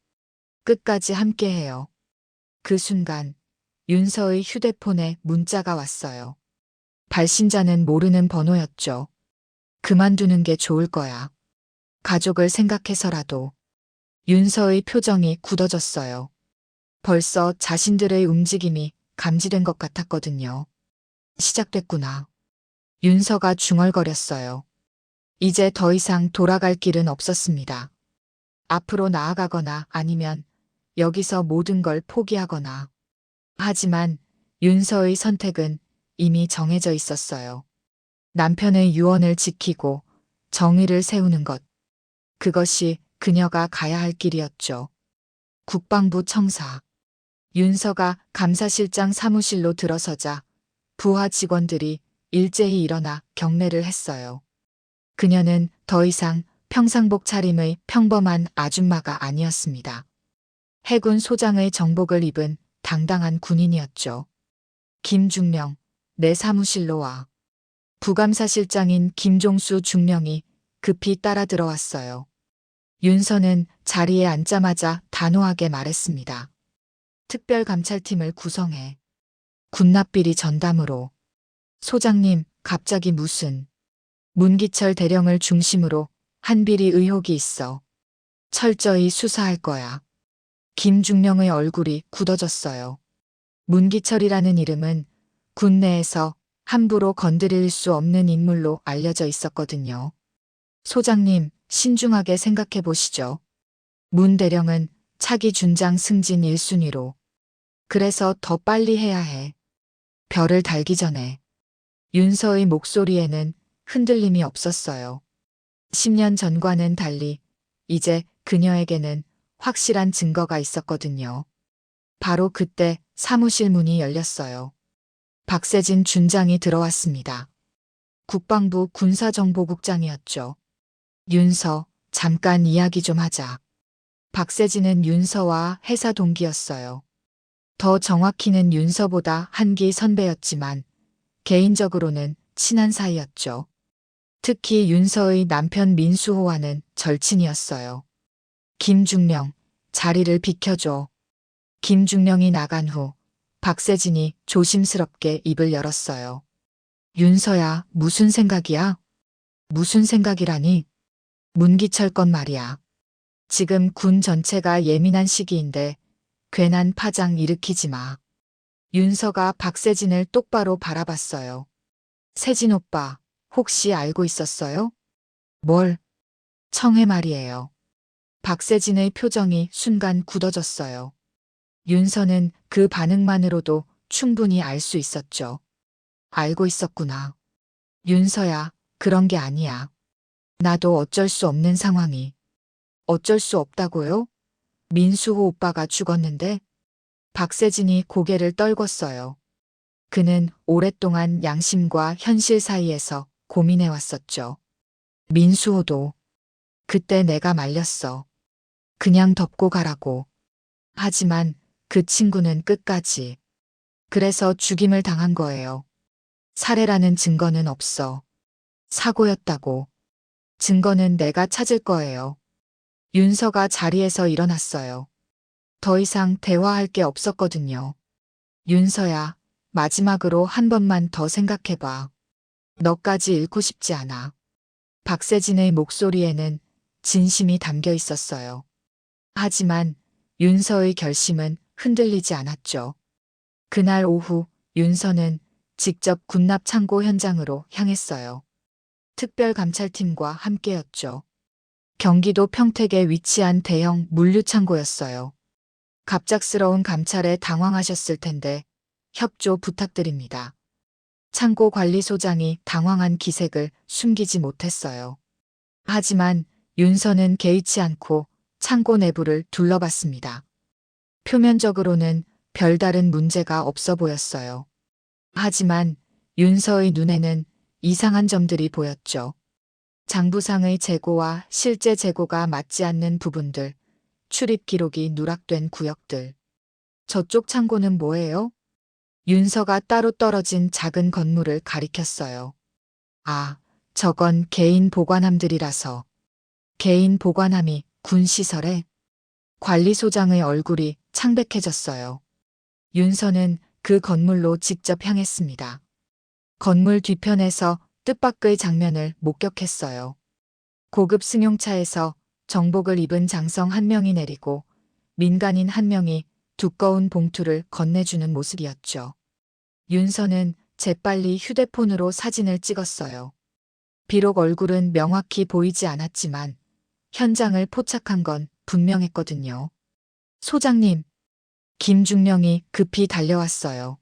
끝까지 함께해요. 그 순간 윤서의 휴대폰에 문자가 왔어요. 발신자는 모르는 번호였죠. 그만두는 게 좋을 거야. 가족을 생각해서라도. 윤서의 표정이 굳어졌어요. 벌써 자신들의 움직임이 감지된 것 같았거든요. 시작됐구나. 윤서가 중얼거렸어요. 이제 더 이상 돌아갈 길은 없었습니다. 앞으로 나아가거나 아니면 여기서 모든 걸 포기하거나. 하지만 윤서의 선택은 이미 정해져 있었어요. 남편의 유언을 지키고 정의를 세우는 것. 그것이 그녀가 가야 할 길이었죠. 국방부 청사. 윤서가 감사실장 사무실로 들어서자 부하 직원들이 일제히 일어나 경례를 했어요. 그녀는 더 이상 평상복 차림의 평범한 아줌마가 아니었습니다. 해군 소장의 정복을 입은 당당한 군인이었죠. 김중령, 내 사무실로 와. 부감사실장인 김종수 중령이 급히 따라 들어왔어요. 윤서는 자리에 앉자마자 단호하게 말했습니다. 특별감찰팀을 구성해. 군납비리 전담으로. 소장님, 갑자기 무슨. 문기철 대령을 중심으로 한 비리 의혹이 있어. 철저히 수사할 거야. 김중령의 얼굴이 굳어졌어요. 문기철이라는 이름은 군 내에서 함부로 건드릴 수 없는 인물로 알려져 있었거든요. 소장님, 신중하게 생각해 보시죠. 문 대령은 차기 준장 승진 1순위로. 그래서 더 빨리 해야 해. 별을 달기 전에. 윤서의 목소리에는 흔들림이 없었어요. 10년 전과는 달리 이제 그녀에게는 확실한 증거가 있었거든요. 바로 그때 사무실 문이 열렸어요. 박세진 준장이 들어왔습니다. 국방부 군사정보국장이었죠. 윤서, 잠깐 이야기 좀 하자. 박세진은 윤서와 회사 동기였어요. 더 정확히는 윤서보다 한기 선배였지만 개인적으로는 친한 사이였죠. 특히 윤서의 남편 민수호와는 절친이었어요. 김중령, 자리를 비켜줘. 김중령이 나간 후 박세진이 조심스럽게 입을 열었어요. 윤서야, 무슨 생각이야? 무슨 생각이라니? 문기철 건 말이야. 지금 군 전체가 예민한 시기인데 괜한 파장 일으키지 마. 윤서가 박세진을 똑바로 바라봤어요. 세진 오빠, 혹시 알고 있었어요? 뭘? 청해 말이에요. 박세진의 표정이 순간 굳어졌어요. 윤서는 그 반응만으로도 충분히 알 수 있었죠. 알고 있었구나. 윤서야, 그런 게 아니야. 나도 어쩔 수 없는 상황이. 어쩔 수 없다고요? 민수호 오빠가 죽었는데? 박세진이 고개를 떨궜어요. 그는 오랫동안 양심과 현실 사이에서 고민해 왔었죠. 민수호도. 그때 내가 말렸어. 그냥 덮고 가라고. 하지만 그 친구는 끝까지. 그래서 죽임을 당한 거예요. 살해라는 증거는 없어. 사고였다고. 증거는 내가 찾을 거예요. 윤서가 자리에서 일어났어요. 더 이상 대화할 게 없었거든요. 윤서야, 마지막으로 한 번만 더 생각해봐. 너까지 잃고 싶지 않아. 박세진의 목소리에는 진심이 담겨 있었어요. 하지만 윤서의 결심은 흔들리지 않았죠. 그날 오후 윤서는 직접 군납 창고 현장으로 향했어요. 특별감찰팀과 함께였죠. 경기도 평택에 위치한 대형 물류창고였어요. 갑작스러운 감찰에 당황하셨을 텐데 협조 부탁드립니다. 창고 관리소장이 당황한 기색을 숨기지 못했어요. 하지만 윤서는 개의치 않고 창고 내부를 둘러봤습니다. 표면적으로는 별다른 문제가 없어 보였어요. 하지만 윤서의 눈에는 이상한 점들이 보였죠. 장부상의 재고와 실제 재고가 맞지 않는 부분들, 출입 기록이 누락된 구역들. 저쪽 창고는 뭐예요? 윤서가 따로 떨어진 작은 건물을 가리켰어요. 아, 저건 개인 보관함들이라서. 개인 보관함이 군시설에? 관리소장의 얼굴이 창백해졌어요. 윤서는 그 건물로 직접 향했습니다. 건물 뒤편에서 뜻밖의 장면을 목격했어요. 고급 승용차에서 정복을 입은 장성 한 명이 내리고 민간인 한 명이 두꺼운 봉투를 건네주는 모습이었죠. 윤서는 재빨리 휴대폰으로 사진을 찍었어요. 비록 얼굴은 명확히 보이지 않았지만 현장을 포착한 건 분명했거든요. 소장님, 김중령이 급히 달려왔어요.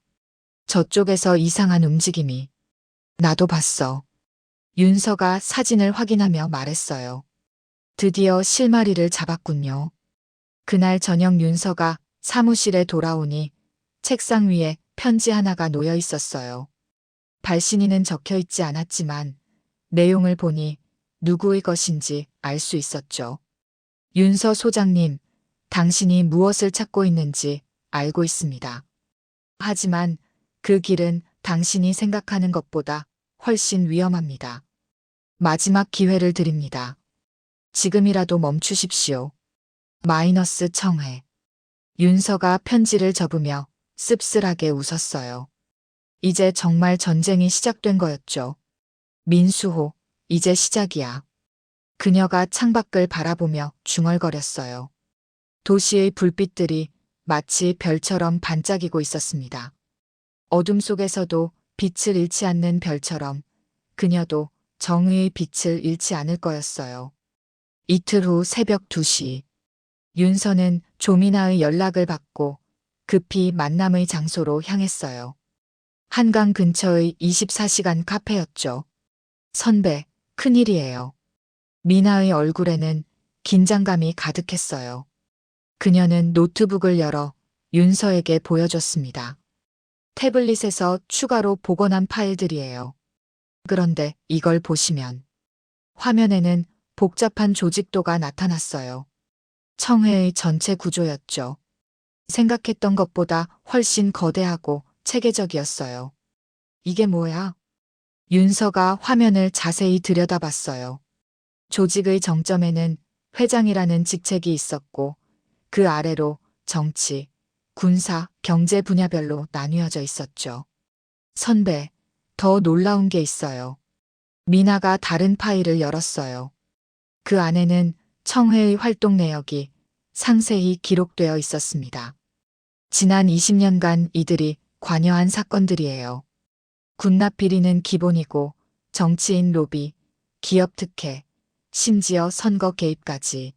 저쪽에서 이상한 움직임이. 나도 봤어. 윤서가 사진을 확인하며 말했어요. 드디어 실마리를 잡았군요. 그날 저녁 윤서가 사무실에 돌아오니 책상 위에 편지 하나가 놓여 있었어요. 발신인은 적혀 있지 않았지만 내용을 보니 누구의 것인지 알 수 있었죠. 윤서 소장님, 당신이 무엇을 찾고 있는지 알고 있습니다. 하지만 그 길은 당신이 생각하는 것보다 훨씬 위험합니다. 마지막 기회를 드립니다. 지금이라도 멈추십시오. 마이너스 청해. 윤서가 편지를 접으며 씁쓸하게 웃었어요. 이제 정말 전쟁이 시작된 거였죠. 민수호, 이제 시작이야. 그녀가 창밖을 바라보며 중얼거렸어요. 도시의 불빛들이 마치 별처럼 반짝이고 있었습니다. 어둠 속에서도 빛을 잃지 않는 별처럼 그녀도 정의의 빛을 잃지 않을 거였어요. 이틀 후 새벽 2시, 윤서는 조미나의 연락을 받고 급히 만남의 장소로 향했어요. 한강 근처의 24시간 카페였죠. 선배, 큰일이에요. 미나의 얼굴에는 긴장감이 가득했어요. 그녀는 노트북을 열어 윤서에게 보여줬습니다. 태블릿에서 추가로 복원한 파일들이에요. 그런데 이걸 보시면 화면에는 복잡한 조직도가 나타났어요. 청해의 전체 구조였죠. 생각했던 것보다 훨씬 거대하고 체계적이었어요. 이게 뭐야? 윤서가 화면을 자세히 들여다봤어요. 조직의 정점에는 회장이라는 직책이 있었고 그 아래로 정치, 군사, 경제 분야별로 나뉘어져 있었죠. 선배, 더 놀라운 게 있어요. 미나가 다른 파일을 열었어요. 그 안에는 청해의 활동 내역이 상세히 기록되어 있었습니다. 지난 20년간 이들이 관여한 사건들이에요. 군납 비리는 기본이고 정치인 로비, 기업 특혜, 심지어 선거 개입까지.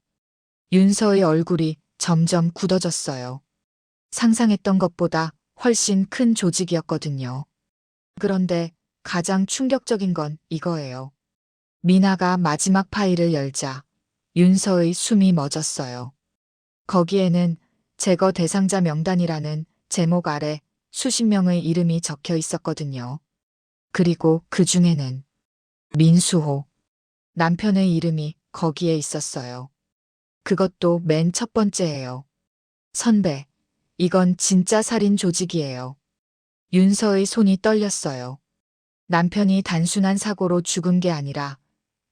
윤서의 얼굴이 점점 굳어졌어요. 상상했던 것보다 훨씬 큰 조직이었거든요. 그런데 가장 충격적인 건 이거예요. 미나가 마지막 파일을 열자 윤서의 숨이 멎었어요. 거기에는 제거 대상자 명단이라는 제목 아래 수십 명의 이름이 적혀 있었거든요. 그리고 그 중에는 민수호, 남편의 이름이 거기에 있었어요. 그것도 맨 첫 번째예요. 선배, 이건 진짜 살인 조직이에요. 윤서의 손이 떨렸어요. 남편이 단순한 사고로 죽은 게 아니라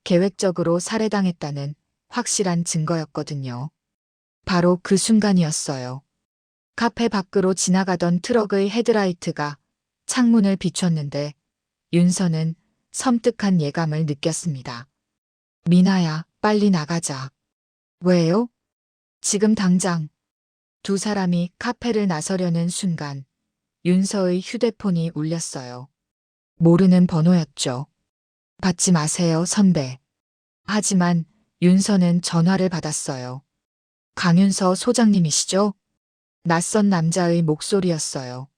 계획적으로 살해당했다는 확실한 증거였거든요. 바로 그 순간이었어요. 카페 밖으로 지나가던 트럭의 헤드라이트가 창문을 비췄는데 윤서는 섬뜩한 예감을 느꼈습니다. 미나야, 빨리 나가자. 왜요? 지금 당장. 두 사람이 카페를 나서려는 순간 윤서의 휴대폰이 울렸어요. 모르는 번호였죠. 받지 마세요, 선배. 하지만 윤서는 전화를 받았어요. 강윤서 소장님이시죠? 낯선 남자의 목소리였어요.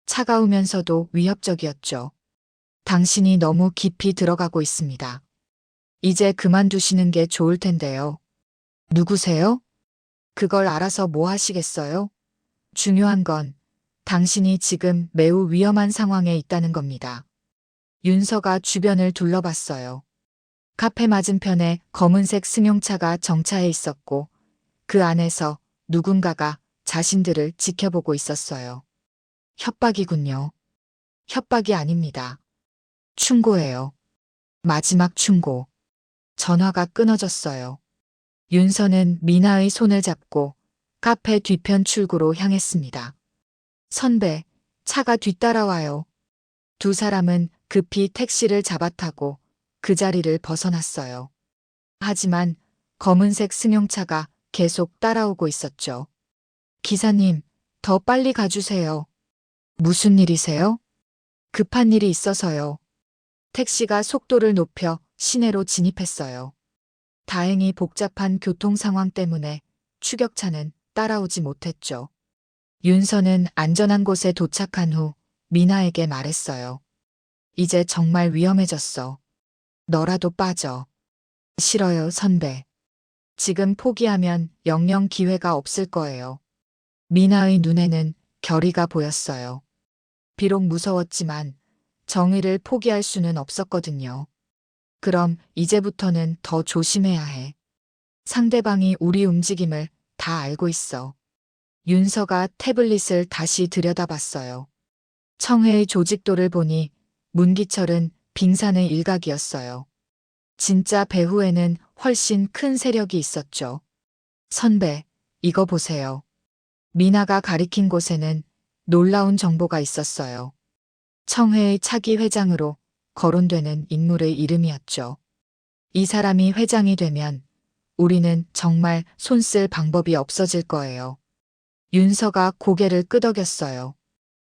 차가우면서도 위협적이었죠. 당신이 너무 깊이 들어가고 있습니다. 이제 그만두시는 게 좋을 텐데요. 누구세요? 그걸 알아서 뭐 하시겠어요? 중요한 건 당신이 지금 매우 위험한 상황에 있다는 겁니다. 윤서가 주변을 둘러봤어요. 카페 맞은편에 검은색 승용차가 정차해 있었고 그 안에서 누군가가 자신들을 지켜보고 있었어요. 협박이군요. 협박이 아닙니다. 충고예요. 마지막 충고. 전화가 끊어졌어요. 윤서는 미나의 손을 잡고 카페 뒤편 출구로 향했습니다. 선배, 차가 뒤따라와요. 두 사람은 급히 택시를 잡아타고 그 자리를 벗어났어요. 하지만 검은색 승용차가 계속 따라오고 있었죠. 기사님, 더 빨리 가주세요. 무슨 일이세요? 급한 일이 있어서요. 택시가 속도를 높여 시내로 진입했어요. 다행히 복잡한 교통 상황 때문에 추격차는 따라오지 못했죠. 윤서는 안전한 곳에 도착한 후 미나에게 말했어요. 이제 정말 위험해졌어. 너라도 빠져. 싫어요, 선배. 지금 포기하면 영영 기회가 없을 거예요. 미나의 눈에는 결의가 보였어요. 비록 무서웠지만 정의를 포기할 수는 없었거든요. 그럼 이제부터는 더 조심해야 해. 상대방이 우리 움직임을 다 알고 있어. 윤서가 태블릿을 다시 들여다봤어요. 청해의 조직도를 보니 문기철은 빙산의 일각이었어요. 진짜 배후에는 훨씬 큰 세력이 있었죠. 선배, 이거 보세요. 미나가 가리킨 곳에는 놀라운 정보가 있었어요. 청해의 차기 회장으로 거론되는 인물의 이름이었죠. 이 사람이 회장이 되면 우리는 정말 손 쓸 방법이 없어질 거예요. 윤서가 고개를 끄덕였어요.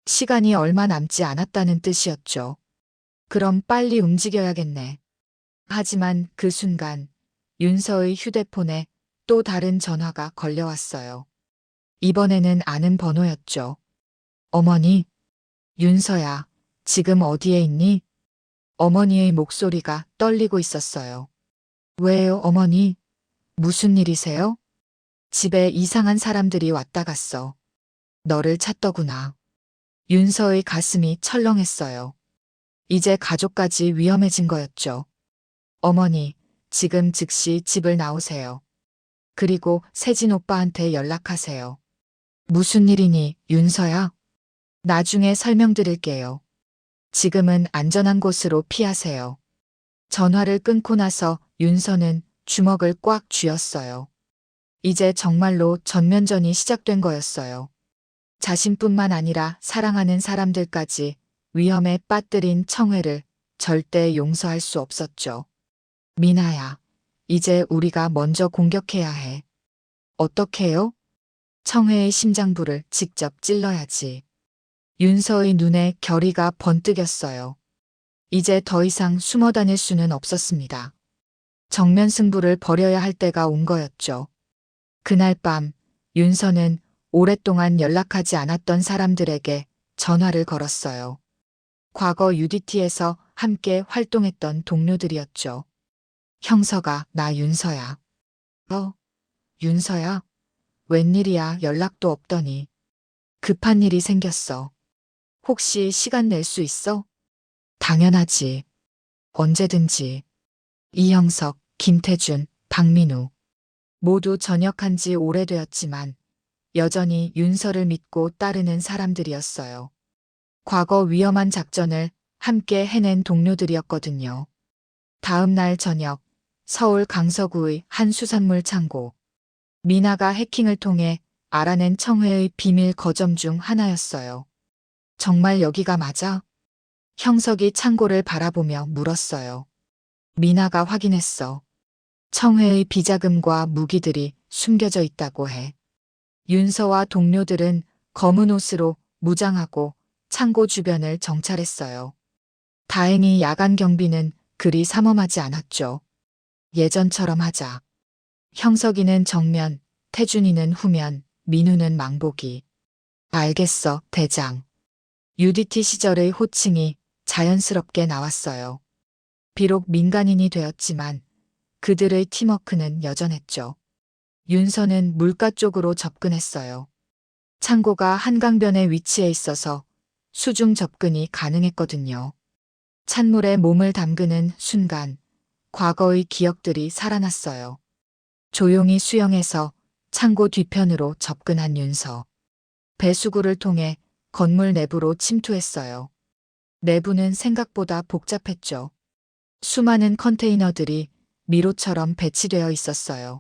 시간이 얼마 남지 않았다는 뜻이었죠. 그럼 빨리 움직여야겠네. 하지만 그 순간 윤서의 휴대폰에 또 다른 전화가 걸려왔어요. 이번에는 아는 번호였죠. 어머니, 윤서야, 지금 어디에 있니? 어머니의 목소리가 떨리고 있었어요. 왜요, 어머니? 무슨 일이세요? 집에 이상한 사람들이 왔다 갔어. 너를 찾더구나. 윤서의 가슴이 철렁했어요. 이제 가족까지 위험해진 거였죠. 어머니, 지금 즉시 집을 나오세요. 그리고 세진 오빠한테 연락하세요. 무슨 일이니, 윤서야? 나중에 설명드릴게요. 지금은 안전한 곳으로 피하세요. 전화를 끊고 나서 윤서는 주먹을 꽉 쥐었어요. 이제 정말로 전면전이 시작된 거였어요. 자신뿐만 아니라 사랑하는 사람들까지 위험에 빠뜨린 청해를 절대 용서할 수 없었죠. 미나야, 이제 우리가 먼저 공격해야 해. 어떻게요? 청해의 심장부를 직접 찔러야지. 윤서의 눈에 결의가 번뜩였어요. 이제 더 이상 숨어 다닐 수는 없었습니다. 정면 승부를 벌여야 할 때가 온 거였죠. 그날 밤 윤서는 오랫동안 연락하지 않았던 사람들에게 전화를 걸었어요. 과거 UDT에서 함께 활동했던 동료들이었죠. 형서가 나 윤서야. 윤서야? 웬일이야, 연락도 없더니. 급한 일이 생겼어. 혹시 시간 낼 수 있어? 당연하지. 언제든지. 이형석, 김태준, 박민우. 모두 전역한 지 오래되었지만 여전히 윤서를 믿고 따르는 사람들이었어요. 과거 위험한 작전을 함께 해낸 동료들이었거든요. 다음 날 저녁, 서울 강서구의 한 수산물 창고. 미나가 해킹을 통해 알아낸 청해의 비밀 거점 중 하나였어요. 정말 여기가 맞아? 형석이 창고를 바라보며 물었어요. 미나가 확인했어. 청해의 비자금과 무기들이 숨겨져 있다고 해. 윤서와 동료들은 검은 옷으로 무장하고 창고 주변을 정찰했어요. 다행히 야간 경비는 그리 삼엄하지 않았죠. 예전처럼 하자. 형석이는 정면, 태준이는 후면, 민우는 망보기. 알겠어, 대장. UDT 시절의 호칭이 자연스럽게 나왔어요. 비록 민간인이 되었지만 그들의 팀워크는 여전했죠. 윤서는 물가 쪽으로 접근했어요. 창고가 한강변에 위치해 있어서 수중 접근이 가능했거든요. 찬물에 몸을 담그는 순간 과거의 기억들이 살아났어요. 조용히 수영해서 창고 뒤편으로 접근한 윤서. 배수구를 통해 건물 내부로 침투했어요. 내부는 생각보다 복잡했죠. 수많은 컨테이너들이 미로처럼 배치되어 있었어요.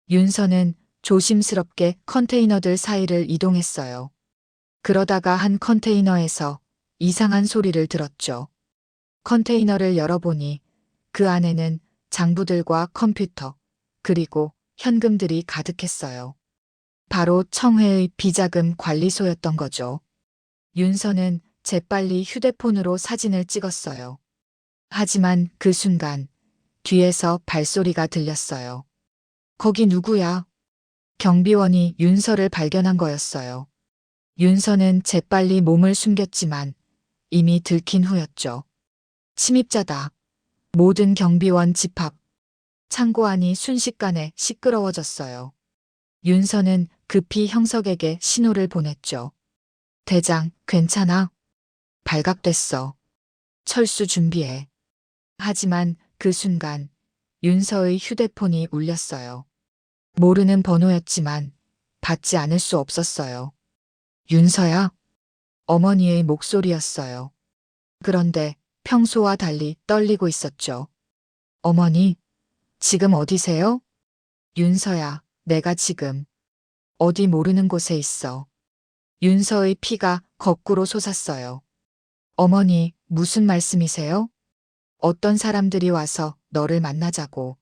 윤서는 조심스럽게 컨테이너들 사이를 이동했어요. 그러다가 한 컨테이너에서 이상한 소리를 들었죠. 컨테이너를 열어보니 그 안에는 장부들과 컴퓨터, 그리고 현금들이 가득했어요. 바로 청회의 비자금 관리소였던 거죠. 윤서는 재빨리 휴대폰으로 사진을 찍었어요. 하지만 그 순간 뒤에서 발소리가 들렸어요. 거기 누구야? 경비원이 윤서를 발견한 거였어요. 윤서는 재빨리 몸을 숨겼지만 이미 들킨 후였죠. 침입자다. 모든 경비원 집합. 창고 안이 순식간에 시끄러워졌어요. 윤서는 급히 형석에게 신호를 보냈죠. 대장, 괜찮아? 발각됐어. 철수 준비해. 하지만 그 순간 윤서의 휴대폰이 울렸어요. 모르는 번호였지만 받지 않을 수 없었어요. 윤서야? 어머니의 목소리였어요. 그런데 평소와 달리 떨리고 있었죠. 어머니, 지금 어디세요? 윤서야, 내가 지금 어디 모르는 곳에 있어. 윤서의 피가 거꾸로 솟았어요. 어머니, 무슨 말씀이세요? 어떤 사람들이 와서 너를 만나자고.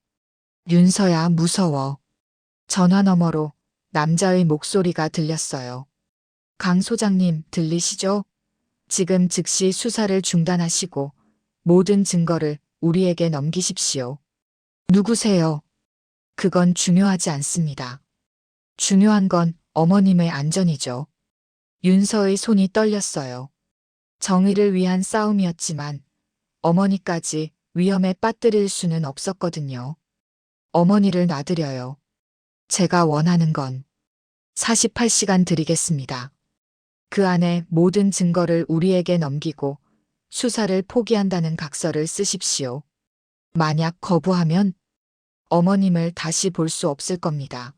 윤서야, 무서워. 전화 너머로 남자의 목소리가 들렸어요. 강 소장님, 들리시죠? 지금 즉시 수사를 중단하시고 모든 증거를 우리에게 넘기십시오. 누구세요? 그건 중요하지 않습니다. 중요한 건 어머님의 안전이죠. 윤서의 손이 떨렸어요. 정의를 위한 싸움이었지만 어머니까지 위험에 빠뜨릴 수는 없었거든요. 어머니를 놔드려요. 제가 원하는 건 48시간 드리겠습니다. 그 안에 모든 증거를 우리에게 넘기고 수사를 포기한다는 각서를 쓰십시오. 만약 거부하면 어머님을 다시 볼 수 없을 겁니다.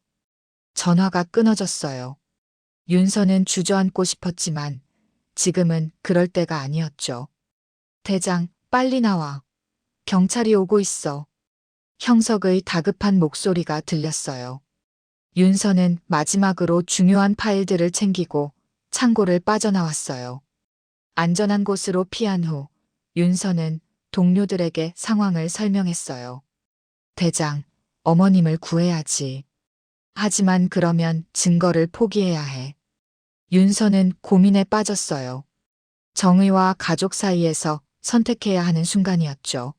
전화가 끊어졌어요. 윤서는 주저앉고 싶었지만 지금은 그럴 때가 아니었죠. 대장, 빨리 나와. 경찰이 오고 있어. 형석의 다급한 목소리가 들렸어요. 윤서는 마지막으로 중요한 파일들을 챙기고 창고를 빠져나왔어요. 안전한 곳으로 피한 후 윤서는 동료들에게 상황을 설명했어요. 대장, 어머님을 구해야지. 하지만 그러면 증거를 포기해야 해. 윤서는 고민에 빠졌어요. 정의와 가족 사이에서 선택해야 하는 순간이었죠.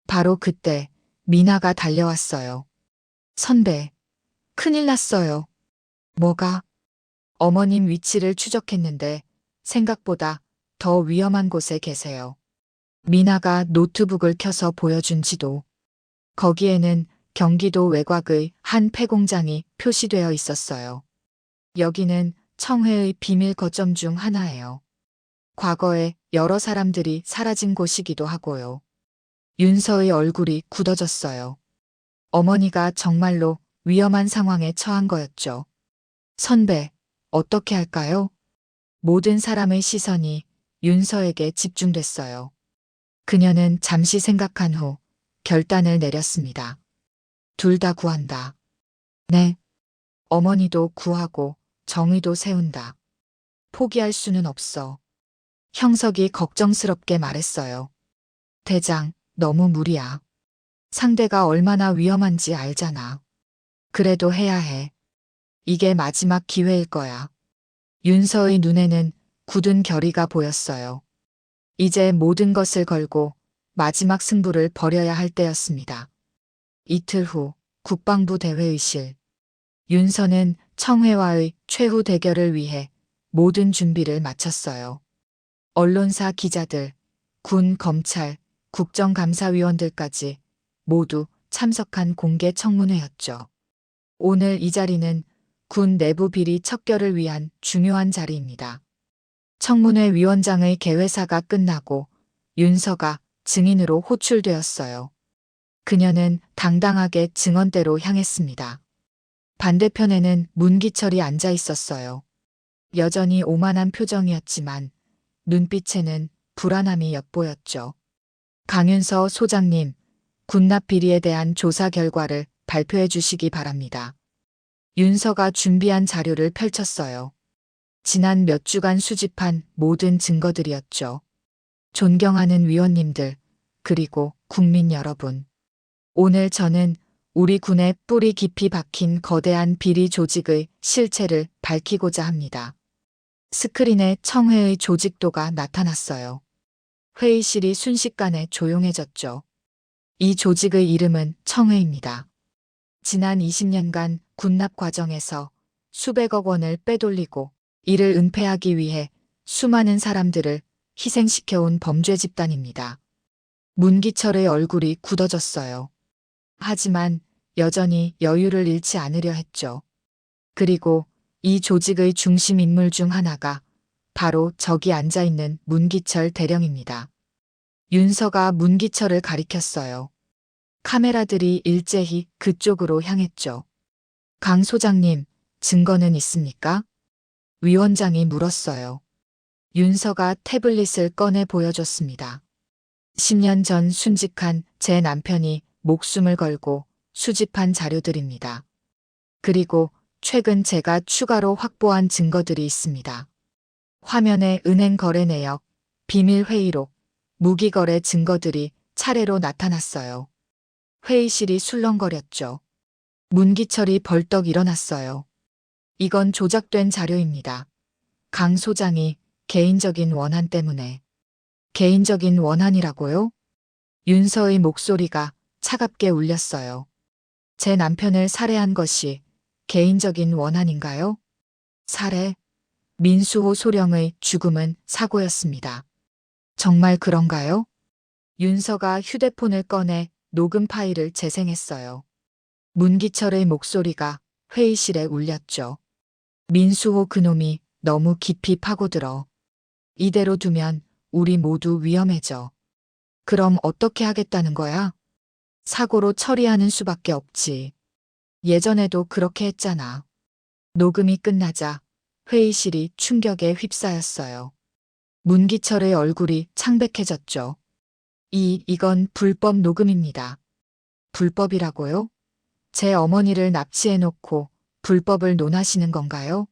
바로 그때 미나가 달려왔어요. 선배, 큰일 났어요. 뭐가? 어머님 위치를 추적했는데 생각보다 더 위험한 곳에 계세요. 미나가 노트북을 켜서 보여준 지도. 거기에는 경기도 외곽의 한 폐공장이 표시되어 있었어요. 여기는 청해의 비밀 거점 중 하나예요. 과거에 여러 사람들이 사라진 곳이기도 하고요. 윤서의 얼굴이 굳어졌어요. 어머니가 정말로 위험한 상황에 처한 거였죠. 선배, 어떻게 할까요? 모든 사람의 시선이 윤서에게 집중됐어요. 그녀는 잠시 생각한 후 결단을 내렸습니다. 둘 다 구한다. 네. 어머니도 구하고 정의도 세운다. 포기할 수는 없어. 형석이 걱정스럽게 말했어요. 대장, 너무 무리야. 상대가 얼마나 위험한지 알잖아. 그래도 해야 해. 이게 마지막 기회일 거야. 윤서의 눈에는 굳은 결의가 보였어요. 이제 모든 것을 걸고 마지막 승부를 벌여야 할 때였습니다. 이틀 후 국방부 대회의실. 윤서는 청해와의 최후 대결을 위해 모든 준비를 마쳤어요. 언론사 기자들, 군, 검찰, 국정감사위원들까지 모두 참석한 공개 청문회였죠. 오늘 이 자리는 군 내부 비리 척결을 위한 중요한 자리입니다. 청문회 위원장의 개회사가 끝나고 윤서가 증인으로 호출되었어요. 그녀는 당당하게 증언대로 향했습니다. 반대편에는 문기철이 앉아 있었어요. 여전히 오만한 표정이었지만 눈빛에는 불안함이 엿보였죠. 강윤서 소장님, 군납 비리에 대한 조사 결과를 발표해 주시기 바랍니다. 윤서가 준비한 자료를 펼쳤어요. 지난 몇 주간 수집한 모든 증거들이었죠. 존경하는 위원님들, 그리고 국민 여러분. 오늘 저는 우리 군의 뿌리 깊이 박힌 거대한 비리 조직의 실체를 밝히고자 합니다. 스크린에 청해의 조직도가 나타났어요. 회의실이 순식간에 조용해졌죠. 이 조직의 이름은 청해입니다. 지난 20년간 군납 과정에서 수백억 원을 빼돌리고 이를 은폐하기 위해 수많은 사람들을 희생시켜온 범죄 집단입니다. 문기철의 얼굴이 굳어졌어요. 하지만 여전히 여유를 잃지 않으려 했죠. 그리고 이 조직의 중심 인물 중 하나가 바로 저기 앉아있는 문기철 대령입니다. 윤서가 문기철을 가리켰어요. 카메라들이 일제히 그쪽으로 향했죠. 강 소장님, 증거는 있습니까? 위원장이 물었어요. 윤서가 태블릿을 꺼내 보여줬습니다. 10년 전 순직한 제 남편이 목숨을 걸고 수집한 자료들입니다. 그리고 최근 제가 추가로 확보한 증거들이 있습니다. 화면에 은행 거래 내역, 비밀 회의록, 무기 거래 증거들이 차례로 나타났어요. 회의실이 술렁거렸죠. 문기철이 벌떡 일어났어요. 이건 조작된 자료입니다. 강 소장이 개인적인 원한 때문에. 개인적인 원한이라고요? 윤서의 목소리가 차갑게 울렸어요. 제 남편을 살해한 것이 개인적인 원한인가요? 살해? 민수호 소령의 죽음은 사고였습니다. 정말 그런가요? 윤서가 휴대폰을 꺼내 녹음 파일을 재생했어요. 문기철의 목소리가 회의실에 울렸죠. 민수호 그놈이 너무 깊이 파고들어. 이대로 두면 우리 모두 위험해져. 그럼 어떻게 하겠다는 거야? 사고로 처리하는 수밖에 없지. 예전에도 그렇게 했잖아. 녹음이 끝나자 회의실이 충격에 휩싸였어요. 문기철의 얼굴이 창백해졌죠. 이건 불법 녹음입니다. 불법이라고요? 제 어머니를 납치해놓고 불법을 논하시는 건가요?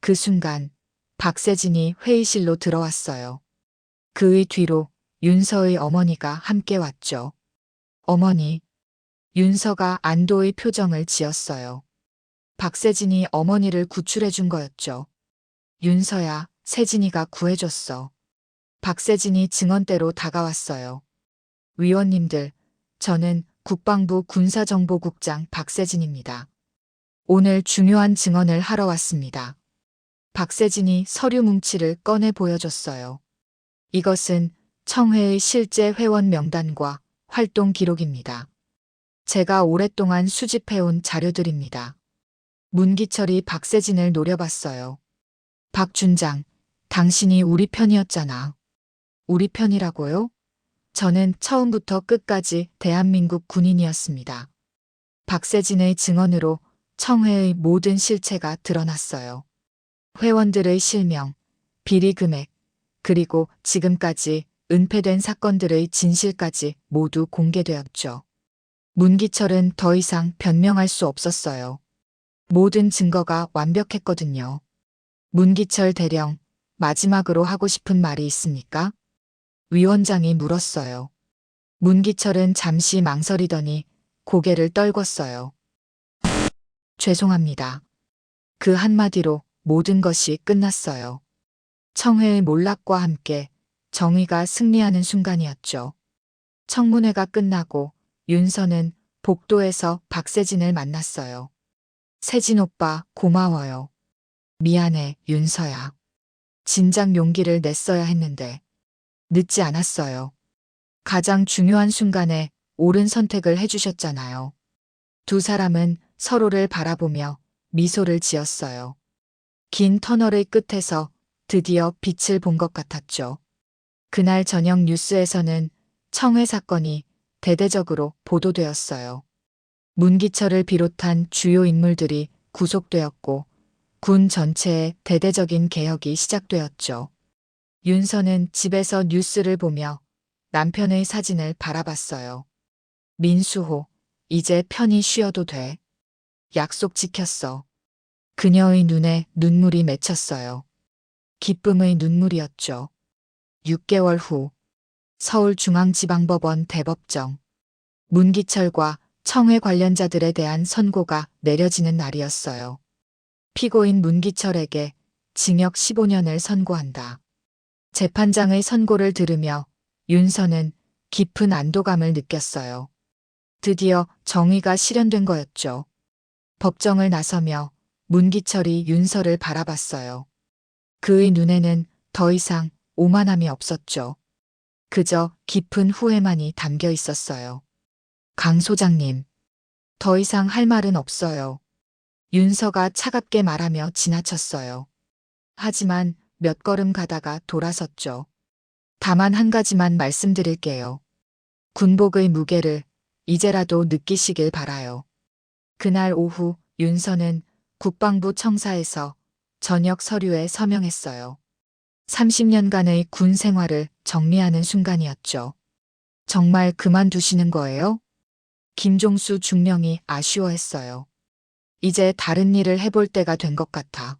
그 순간 박세진이 회의실로 들어왔어요. 그의 뒤로 윤서의 어머니가 함께 왔죠. 어머니. 윤서가 안도의 표정을 지었어요. 박세진이 어머니를 구출해 준 거였죠. 윤서야, 세진이가 구해줬어. 박세진이 증언대로 다가왔어요. 위원님들, 저는 국방부 군사정보국장 박세진입니다. 오늘 중요한 증언을 하러 왔습니다. 박세진이 서류 뭉치를 꺼내 보여줬어요. 이것은 청해의 실제 회원 명단과 활동 기록입니다. 제가 오랫동안 수집해온 자료들입니다. 문기철이 박세진을 노려봤어요. 박 준장, 당신이 우리 편이었잖아. 우리 편이라고요? 저는 처음부터 끝까지 대한민국 군인이었습니다. 박세진의 증언으로 청해의 모든 실체가 드러났어요. 회원들의 실명, 비리 금액, 그리고 지금까지 은폐된 사건들의 진실까지 모두 공개되었죠. 문기철은 더 이상 변명할 수 없었어요. 모든 증거가 완벽했거든요. 문기철 대령, 마지막으로 하고 싶은 말이 있습니까? 위원장이 물었어요. 문기철은 잠시 망설이더니 고개를 떨궜어요. 죄송합니다. 그 한마디로 모든 것이 끝났어요. 청회의 몰락과 함께 정의가 승리하는 순간이었죠. 청문회가 끝나고 윤서는 복도에서 박세진을 만났어요. 세진 오빠, 고마워요. 미안해, 윤서야. 진작 용기를 냈어야 했는데. 늦지 않았어요. 가장 중요한 순간에 옳은 선택을 해주셨잖아요. 두 사람은 서로를 바라보며 미소를 지었어요. 긴 터널의 끝에서 드디어 빛을 본 것 같았죠. 그날 저녁 뉴스에서는 청해 사건이 대대적으로 보도되었어요. 문기철을 비롯한 주요 인물들이 구속되었고 군 전체의 대대적인 개혁이 시작되었죠. 윤서는 집에서 뉴스를 보며 남편의 사진을 바라봤어요. 민수호, 이제 편히 쉬어도 돼. 약속 지켰어. 그녀의 눈에 눈물이 맺혔어요. 기쁨의 눈물이었죠. 6개월 후 서울중앙지방법원 대법정. 문기철과 청해 관련자들에 대한 선고가 내려지는 날이었어요. 피고인 문기철에게 징역 15년을 선고한다. 재판장의 선고를 들으며 윤서는 깊은 안도감을 느꼈어요. 드디어 정의가 실현된 거였죠. 법정을 나서며 문기철이 윤서를 바라봤어요. 그의 눈에는 더 이상 오만함이 없었죠. 그저 깊은 후회만이 담겨 있었어요. 강 소장님, 더 이상 할 말은 없어요. 윤서가 차갑게 말하며 지나쳤어요. 하지만 몇 걸음 가다가 돌아섰죠. 다만 한 가지만 말씀드릴게요. 군복의 무게를 이제라도 느끼시길 바라요. 그날 오후 윤서는 국방부 청사에서 전역 서류에 서명했어요. 30년간의 군 생활을 정리하는 순간이었죠. 정말 그만두시는 거예요? 김종수 중령이 아쉬워했어요. 이제 다른 일을 해볼 때가 된 것 같아.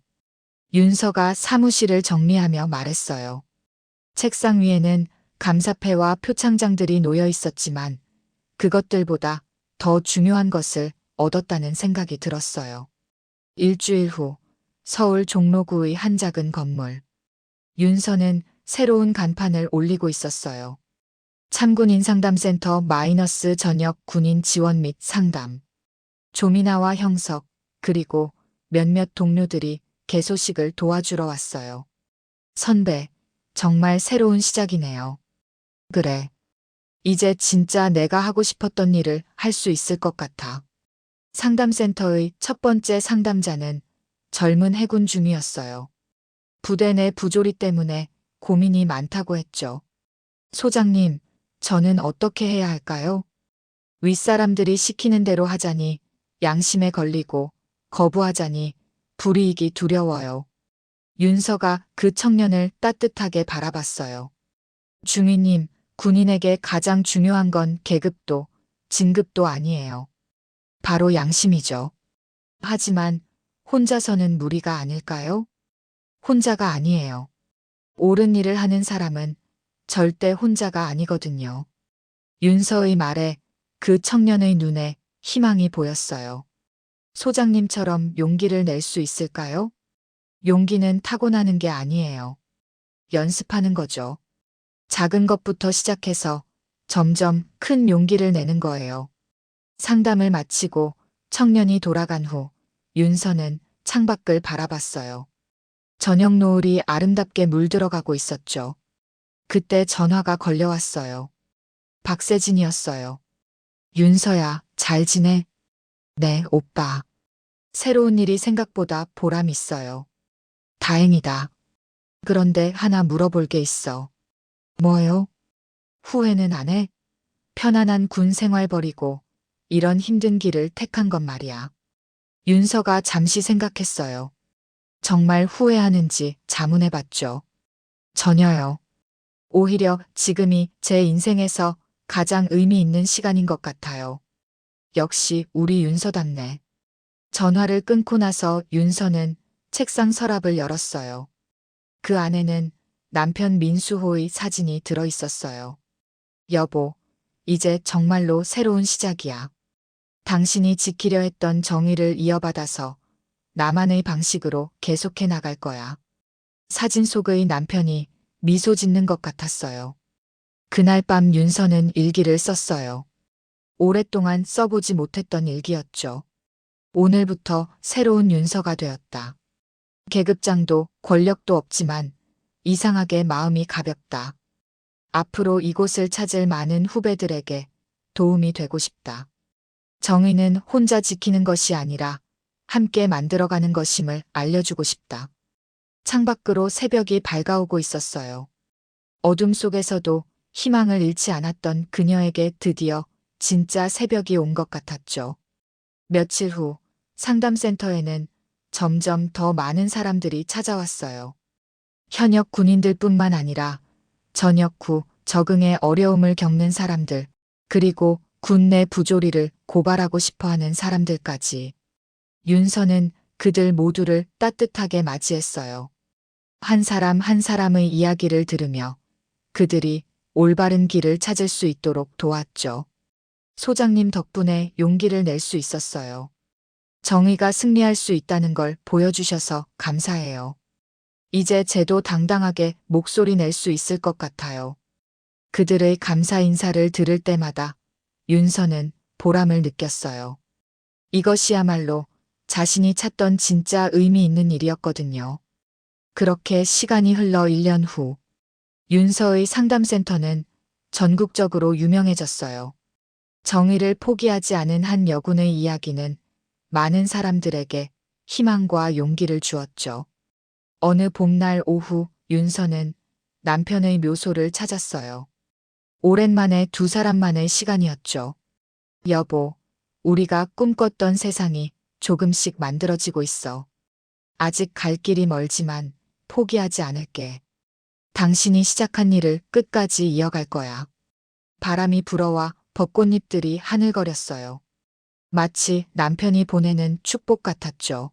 윤서가 사무실을 정리하며 말했어요. 책상 위에는 감사패와 표창장들이 놓여 있었지만 그것들보다 더 중요한 것을 얻었다는 생각이 들었어요. 일주일 후 서울 종로구의 한 작은 건물. 윤서는 새로운 간판을 올리고 있었어요. 참군인상담센터 마이너스 전역 군인 지원 및 상담. 조민아와 형석 그리고 몇몇 동료들이 개소식을 도와주러 왔어요. 선배, 정말 새로운 시작이네요. 그래. 이제 진짜 내가 하고 싶었던 일을 할 수 있을 것 같아. 상담센터의 첫 번째 상담자는 젊은 해군 중이었어요. 부대 내 부조리 때문에 고민이 많다고 했죠. 소장님, 저는 어떻게 해야 할까요? 윗사람들이 시키는 대로 하자니 양심에 걸리고 거부하자니 불이익이 두려워요. 윤서가 그 청년을 따뜻하게 바라봤어요. 중위님, 군인에게 가장 중요한 건 계급도 진급도 아니에요. 바로 양심이죠. 하지만 혼자서는 무리가 아닐까요? 혼자가 아니에요. 옳은 일을 하는 사람은 절대 혼자가 아니거든요. 윤서의 말에 그 청년의 눈에 희망이 보였어요. 소장님처럼 용기를 낼 수 있을까요? 용기는 타고나는 게 아니에요. 연습하는 거죠. 작은 것부터 시작해서 점점 큰 용기를 내는 거예요. 상담을 마치고 청년이 돌아간 후 윤서는 창밖을 바라봤어요. 저녁 노을이 아름답게 물들어가고 있었죠. 그때 전화가 걸려왔어요. 박세진이었어요. 윤서야, 잘 지내? 네, 오빠. 새로운 일이 생각보다 보람 있어요. 다행이다. 그런데 하나 물어볼 게 있어. 뭐요? 후회는 안 해? 편안한 군 생활 버리고 이런 힘든 길을 택한 건 말이야. 윤서가 잠시 생각했어요. 정말 후회하는지 자문해봤죠. 전혀요. 오히려 지금이 제 인생에서 가장 의미 있는 시간인 것 같아요. 역시 우리 윤서답네. 전화를 끊고 나서 윤서는 책상 서랍을 열었어요. 그 안에는 남편 민수호의 사진이 들어 있었어요. 여보, 이제 정말로 새로운 시작이야. 당신이 지키려 했던 정의를 이어받아서 나만의 방식으로 계속해 나갈 거야. 사진 속의 남편이 미소 짓는 것 같았어요. 그날 밤 윤서는 일기를 썼어요. 오랫동안 써보지 못했던 일기였죠. 오늘부터 새로운 윤서가 되었다. 계급장도 권력도 없지만 이상하게 마음이 가볍다. 앞으로 이곳을 찾을 많은 후배들에게 도움이 되고 싶다. 정의는 혼자 지키는 것이 아니라 함께 만들어가는 것임을 알려주고 싶다. 창밖으로 새벽이 밝아오고 있었어요. 어둠 속에서도 희망을 잃지 않았던 그녀에게 드디어 진짜 새벽이 온 것 같았죠. 며칠 후 상담센터에는 점점 더 많은 사람들이 찾아왔어요. 현역 군인들뿐만 아니라 전역 후 적응에 어려움을 겪는 사람들, 그리고 군 내 부조리를 고발하고 싶어하는 사람들까지. 윤서는 그들 모두를 따뜻하게 맞이했어요. 한 사람 한 사람의 이야기를 들으며 그들이 올바른 길을 찾을 수 있도록 도왔죠. 소장님 덕분에 용기를 낼 수 있었어요. 정의가 승리할 수 있다는 걸 보여주셔서 감사해요. 이제 제도 당당하게 목소리 낼 수 있을 것 같아요. 그들의 감사 인사를 들을 때마다 윤서는 보람을 느꼈어요. 이것이야말로 자신이 찾던 진짜 의미 있는 일이었거든요. 그렇게 시간이 흘러 1년 후 윤서의 상담센터는 전국적으로 유명해졌어요. 정의를 포기하지 않은 한 여군의 이야기는 많은 사람들에게 희망과 용기를 주었죠. 어느 봄날 오후 윤서는 남편의 묘소를 찾았어요. 오랜만에 두 사람만의 시간이었죠. 여보, 우리가 꿈꿨던 세상이 조금씩 만들어지고 있어. 아직 갈 길이 멀지만 포기하지 않을게. 당신이 시작한 일을 끝까지 이어갈 거야. 바람이 불어와 벚꽃잎들이 하늘거렸어요. 마치 남편이 보내는 축복 같았죠.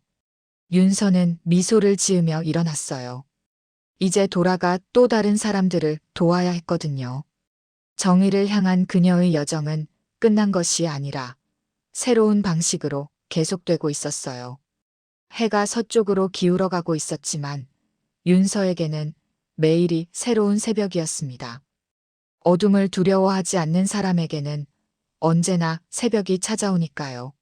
윤서는 미소를 지으며 일어났어요. 이제 돌아가 또 다른 사람들을 도와야 했거든요. 정의를 향한 그녀의 여정은 끝난 것이 아니라 새로운 방식으로 계속되고 있었어요. 해가 서쪽으로 기울어가고 있었지만 윤서에게는 매일이 새로운 새벽이었습니다. 어둠을 두려워하지 않는 사람에게는 언제나 새벽이 찾아오니까요.